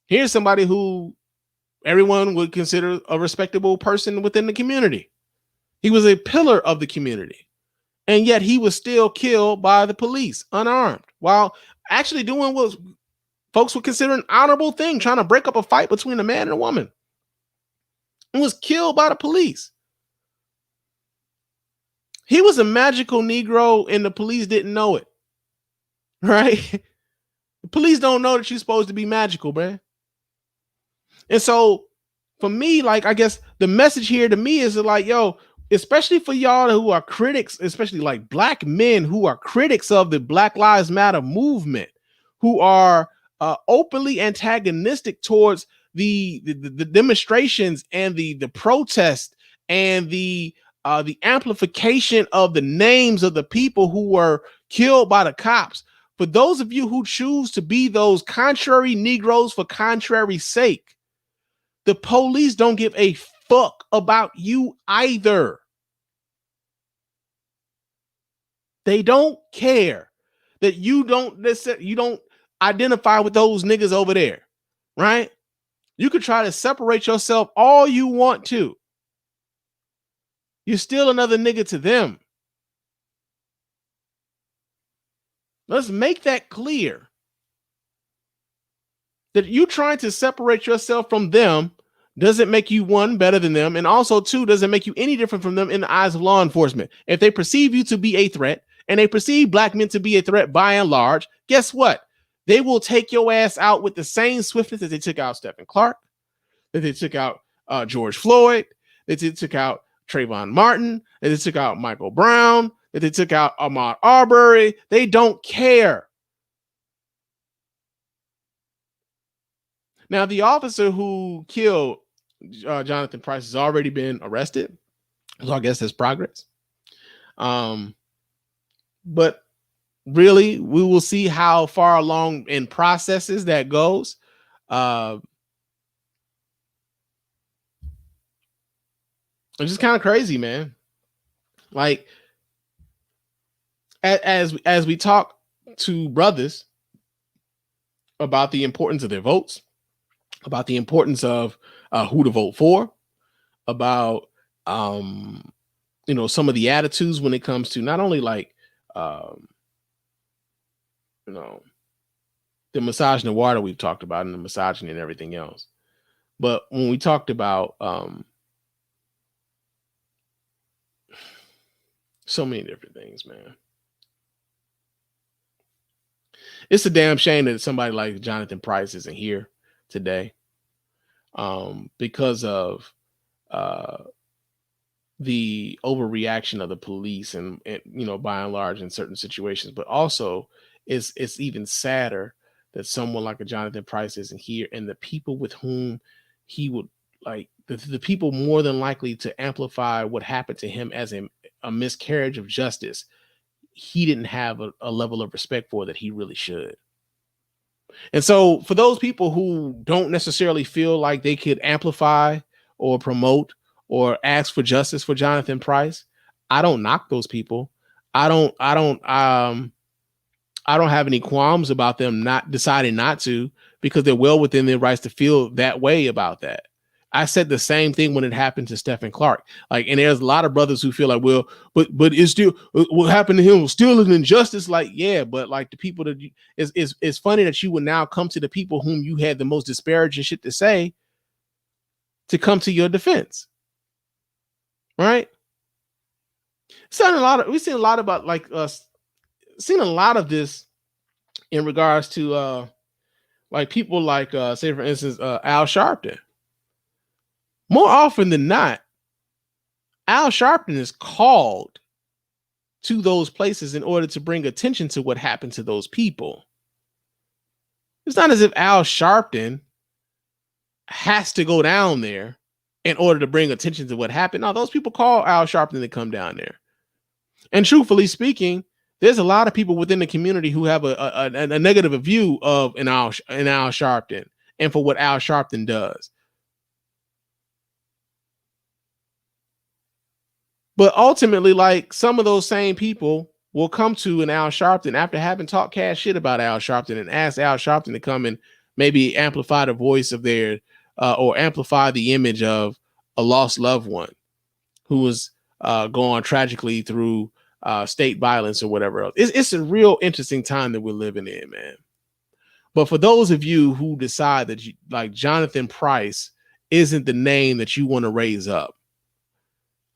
Here's somebody who everyone would consider a respectable person within the community. He was a pillar of the community, and yet he was still killed by the police unarmed, while actually doing what folks would consider an honorable thing, trying to break up a fight between a man and a woman. And was killed by the police. He was a magical Negro and the police didn't know it, right? The police don't know that you're supposed to be magical, man. And so for me, like, I guess the message here to me is like, yo, especially for y'all who are critics, especially like black men who are critics of the Black Lives Matter movement, who are openly antagonistic towards the demonstrations and the protest and the amplification of the names of the people who were killed by the cops. For those of you who choose to be those contrary Negroes for contrary sake, the police don't give a fuck about you either. They don't care that you don't identify with those niggas over there, right? You could try to separate yourself all you want to. You're still another nigga to them. Let's make that clear. That you trying to separate yourself from them doesn't make you, one, better than them, and also, two, doesn't make you any different from them in the eyes of law enforcement. If they perceive you to be a threat, and they perceive black men to be a threat by and large, guess what? They will take your ass out with the same swiftness that they took out Stephen Clark, that they took out George Floyd, that they took out Trayvon Martin, that they took out Michael Brown, that they took out Ahmaud Arbery. They don't care. Now, the officer who killed Jonathan Price has already been arrested, so I guess there's progress. But really, we will see how far along in processes that goes. It's just kind of crazy, man. Like, as we talk to brothers about the importance of their votes, about the importance of who to vote for, about some of the attitudes when it comes to not only like the misogynoir that we've talked about and the misogyny and everything else, but when we talked about so many different things, man. It's a damn shame that somebody like Jonathan Price isn't here today, because of the overreaction of the police and by and large in certain situations. But also, it's even sadder that someone like a Jonathan Price isn't here, and the people with whom he would like the people more than likely to amplify what happened to him as a miscarriage of justice, he didn't have a level of respect for that he really should. And so for those people who don't necessarily feel like they could amplify or promote or ask for justice for Jonathan Price, I don't knock those people. I don't have any qualms about them not deciding not to, because they're well within their rights to feel that way about that. I said the same thing when it happened to Stephen Clark. Like, and there's a lot of brothers who feel like, well, but it's still what happened to him was still an injustice. Like, yeah, but like the people that it's funny that you would now come to the people whom you had the most disparaging shit to say to come to your defense, right? We've seen a lot about like seen a lot of this in regards to like people like say for instance Al Sharpton. More often than not, Al Sharpton is called to those places in order to bring attention to what happened to those people. It's not as if Al Sharpton has to go down there in order to bring attention to what happened. No, those people call Al Sharpton to come down there. And truthfully speaking, there's a lot of people within the community who have a negative view of an Al Sharpton and for what Al Sharpton does. But ultimately, like some of those same people will come to an Al Sharpton after having talked cash shit about Al Sharpton and ask Al Sharpton to come and maybe amplify the voice of their or amplify the image of a lost loved one who was going tragically through state violence or whatever else. It's a real interesting time that we're living in, man. But for those of you who decide that you, like Jonathan Price isn't the name that you want to raise up,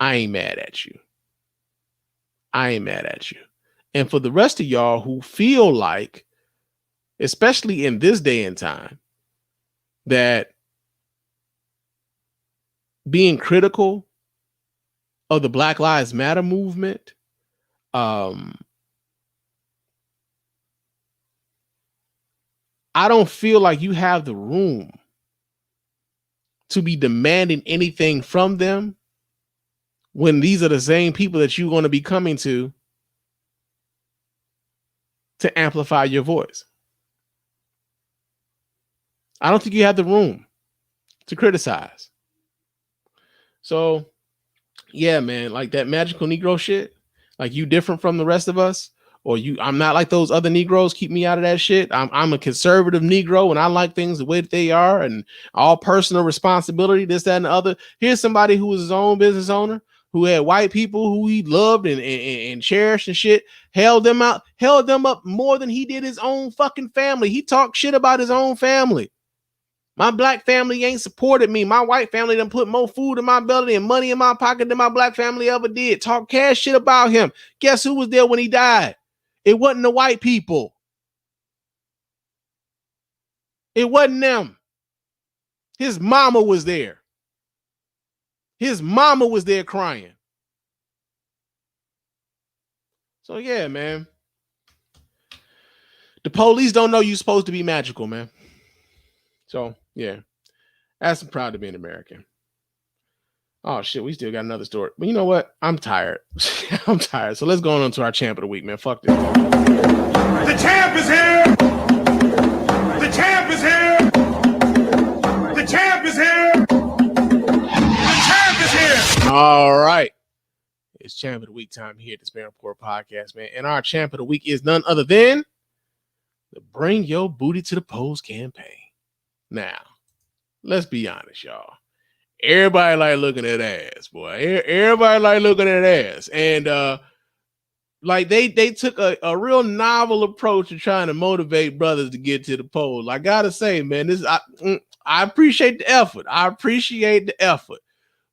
I ain't mad at you. I ain't mad at you. And for the rest of y'all who feel like, especially in this day and time, that being critical of the Black Lives Matter movement, I don't feel like you have the room to be demanding anything from them when these are the same people that you're going to be coming to amplify your voice. I don't think you have the room to criticize. So, yeah, man, like that magical Negro shit, like you different from the rest of us, or I'm not like those other Negroes, keep me out of that shit. I'm a conservative Negro and I like things the way that they are and all personal responsibility, this, that, and the other. Here's somebody who was his own business owner, who had white people who he loved and cherished and shit, held them up more than he did his own fucking family. He talked shit about his own family. My black family ain't supported me. My white family done put more food in my belly and money in my pocket than my black family ever did. Talk cash shit about him. Guess who was there when he died? It wasn't the white people. It wasn't them. His mama was there. His mama was there crying. So yeah, man. The police don't know you're supposed to be magical, man. So yeah, I'm proud to be an American. Oh shit, we still got another story. But you know what? I'm tired. I'm tired. So let's go on to our champ of the week, man. Fuck this. The champ is here. The champ is here. The champ is here. All right. It's champ of the week time here at the Spann Report podcast, man. And our champ of the week is none other than the Bring Your Booty to the Polls campaign. Now, let's be honest, y'all. Everybody like looking at ass, boy. Everybody like looking at ass. And like they took a real novel approach to trying to motivate brothers to get to the polls. I gotta say, man, I appreciate the effort.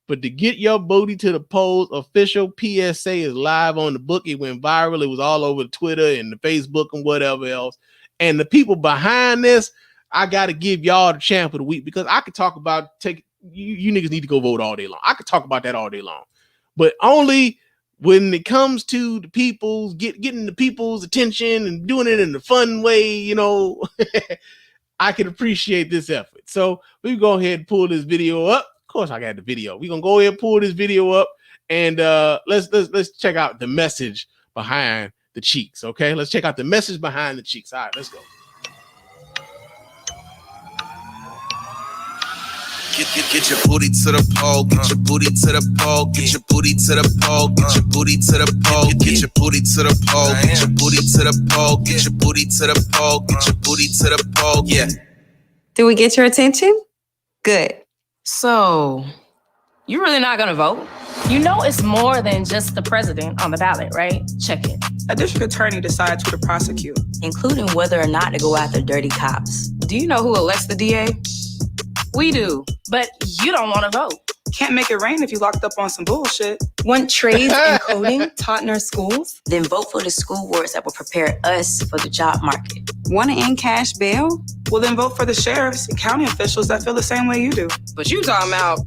But to get your booty to the polls, official PSA is live on the book. It went viral. It was all over Twitter and the Facebook and whatever else. And the people behind this, I got to give y'all the champ of the week, because I could talk about you niggas need to go vote all day long. I could talk about that all day long, but only when it comes to the people's getting the people's attention and doing it in a fun way, you know, I can appreciate this effort. So we go ahead and pull this video up. Of course, I got the video. We're gonna go ahead and pull this video up, and let's check out the message behind the cheeks. Okay, let's check out the message behind the cheeks. All right, let's go. Get your booty to the pole, get your booty to the pole, get your booty to the pole, get your booty to the pole, get your booty to the pole, get your booty to the pole, get your booty to the pole, get your booty to the pole, yeah. Did we get your attention? Good. So, you're really not gonna vote? You know it's more than just the president on the ballot, right? Check it. A district attorney decides who to prosecute, including whether or not to go after dirty cops. Do you know who elects the DA? We do, but you don't want to vote. Can't make it rain if you locked up on some bullshit. Want trades and coding taught in our schools? Then vote for the school boards that will prepare us for the job market. Want to end cash bail? Well, then vote for the sheriffs and county officials that feel the same way you do. But you talking about,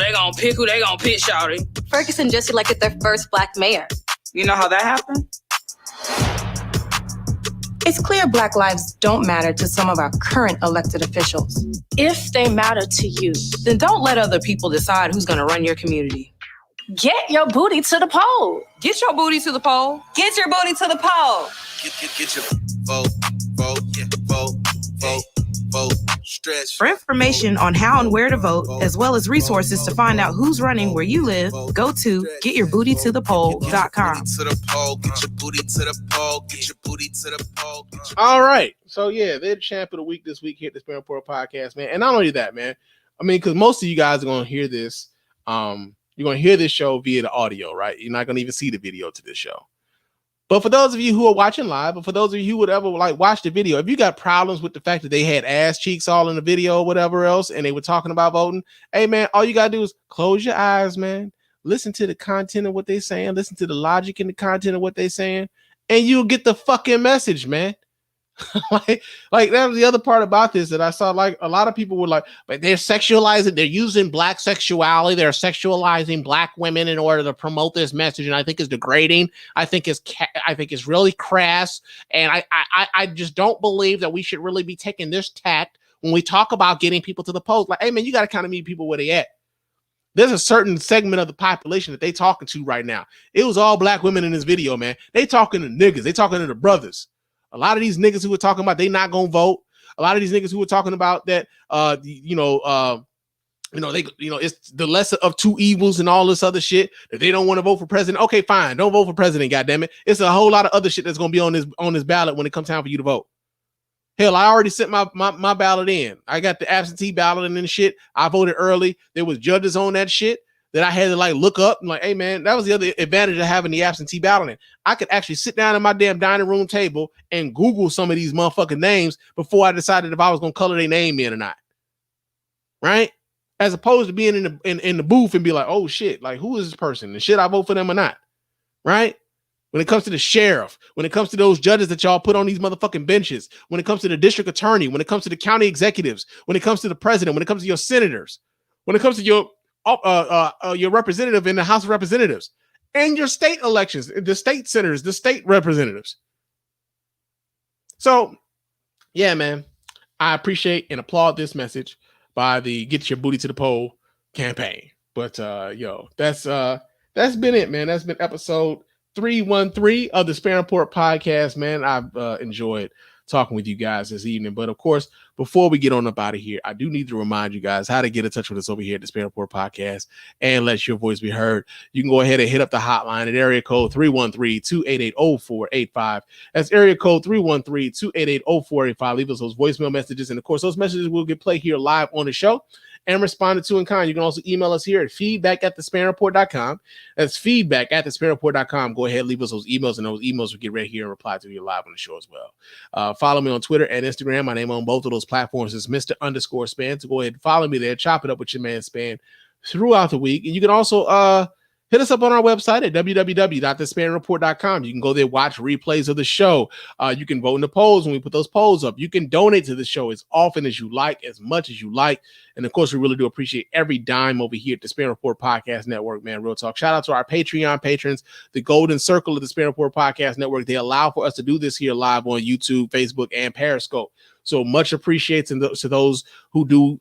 they gonna pick who they gonna pick, shawty. Ferguson just elected their first black mayor. You know how that happened? It's clear Black lives don't matter to some of our current elected officials. If they matter to you, then don't let other people decide who's gonna run your community. Get your booty to the poll. Get your booty to the poll. Get your booty to the poll. Get your vote, yeah, vote, stretch. For information on how and where to vote, as well as resources to find out who's running where you live, go to getyourbootytothepoll.com. All right. So, yeah, they're the champ of the week this week here at the Spann Report podcast, man. And not only that, man, I mean, because most of you guys are going to hear this. You're going to hear this show via the audio, right? You're not going to even see the video to this show. But for those of you who are watching live, or for those of you who would ever like watch the video, if you got problems with the fact that they had ass cheeks all in the video or whatever else, and they were talking about voting, hey, man, all you got to do is close your eyes, man. Listen to the content of what they're saying. Listen to the logic and the content of what they're saying, and you'll get the fucking message, man. like that was the other part about this that I saw. Like a lot of people were like, but they're sexualizing, they're using black sexuality, they're sexualizing black women in order to promote this message, and I think it's degrading. I think it's really crass, and I just don't believe that we should really be taking this tact when we talk about getting people to the polls. Like, hey man, you got to kind of meet people where they at. There's a certain segment of the population that they talking to right now. It was all black women in this video, man. They talking to niggas, they talking to the brothers. A lot of these niggas who were talking about they not gonna vote. A lot of these niggas who were talking about that, it's the lesser of two evils and all this other shit that they don't want to vote for president. Okay, fine, don't vote for president. Goddamn it, it's a whole lot of other shit that's gonna be on this ballot when it comes time for you to vote. Hell, I already sent my ballot in. I got the absentee ballot and shit. I voted early. There was judges on that shit that I had to like look up. I'm like, hey man, that was the other advantage of having the absentee balloting. I could actually sit down at my damn dining room table and Google some of these motherfucking names before I decided if I was gonna color their name in or not. Right? As opposed to being in the booth and be like, oh shit, like who is this person? And should I vote for them or not? Right? When it comes to the sheriff, when it comes to those judges that y'all put on these motherfucking benches, when it comes to the district attorney, when it comes to the county executives, when it comes to the president, when it comes to your senators, when it comes to your representative in the House of Representatives and your state elections, the state senators, the state representatives. So, yeah, man, I appreciate and applaud this message by the Get Your Booty to the Poll campaign. But, that's been it, man. That's been episode 313 of the Spann Report podcast, man. I've enjoyed talking with you guys this evening. But of course, before we get on up out of here, I do need to remind you guys how to get in touch with us over here at the Spann Report podcast and let your voice be heard. You can go ahead and hit up the hotline at area code 313-288-0485. That's area code 313-288-0485. Leave us those voicemail messages. And of course, those messages will get played here live on the show and responded to in kind. You can also email us here at feedback@thespannreport.com. That's feedback@thespannreport.com. Go ahead, leave us those emails, and those emails will get right here and reply to you live on the show as well. Follow me on Twitter and Instagram. My name on both of those platforms is Mr._Spann. So go ahead and follow me there. Chop it up with your man Spann throughout the week. And you can also hit us up on our website at www.thespannreport.com. You can go there, watch replays of the show. You can vote in the polls when we put those polls up. You can donate to the show as often as you like, as much as you like. And of course, we really do appreciate every dime over here at the Spann Report Podcast Network, man. Real talk. Shout out to our Patreon patrons, the golden circle of the Spann Report Podcast Network. They allow for us to do this here live on YouTube, Facebook, and Periscope. So much appreciation to those who do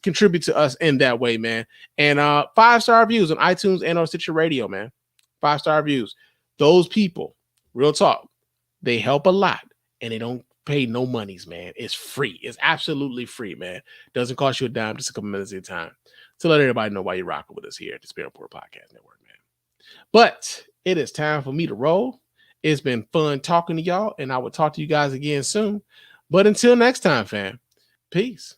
contribute to us in that way, man. And 5-star reviews on iTunes and on Stitcher Radio, man. 5-star reviews. Those people, real talk, they help a lot, and they don't pay no monies, man. It's free. It's absolutely free, man. Doesn't cost you a dime, just a couple minutes of your time to let everybody know why you're rocking with us here at the Spann Report Podcast Network, man. But it is time for me to roll. It's been fun talking to y'all, and I will talk to you guys again soon. But until next time, fam, peace.